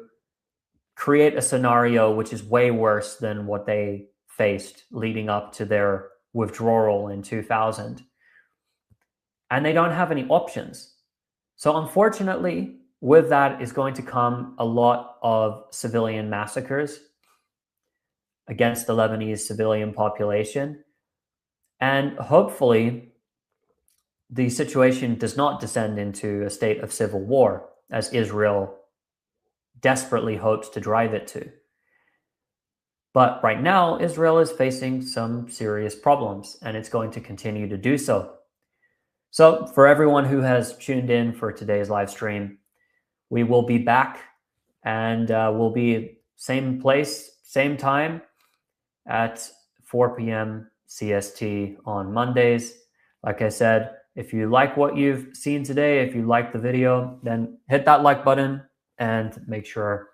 create a scenario which is way worse than what they faced leading up to their withdrawal in 2000. And they don't have any options. So unfortunately, with that is going to come a lot of civilian massacres against the Lebanese civilian population. And hopefully, the situation does not descend into a state of civil war, as Israel desperately hopes to drive it to. But right now, Israel is facing some serious problems, and it's going to continue to do so. So for everyone who has tuned in for today's live stream, we will be back, and we'll be same place, same time at 4 p.m. CST on Mondays. Like I said, if you like what you've seen today, if you like the video, then hit that like button and make sure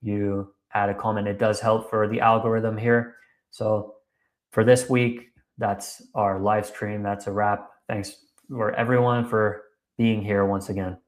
you add a comment. It does help for the algorithm here. So for this week, that's our live stream. That's a wrap. Thanks for everyone for being here once again.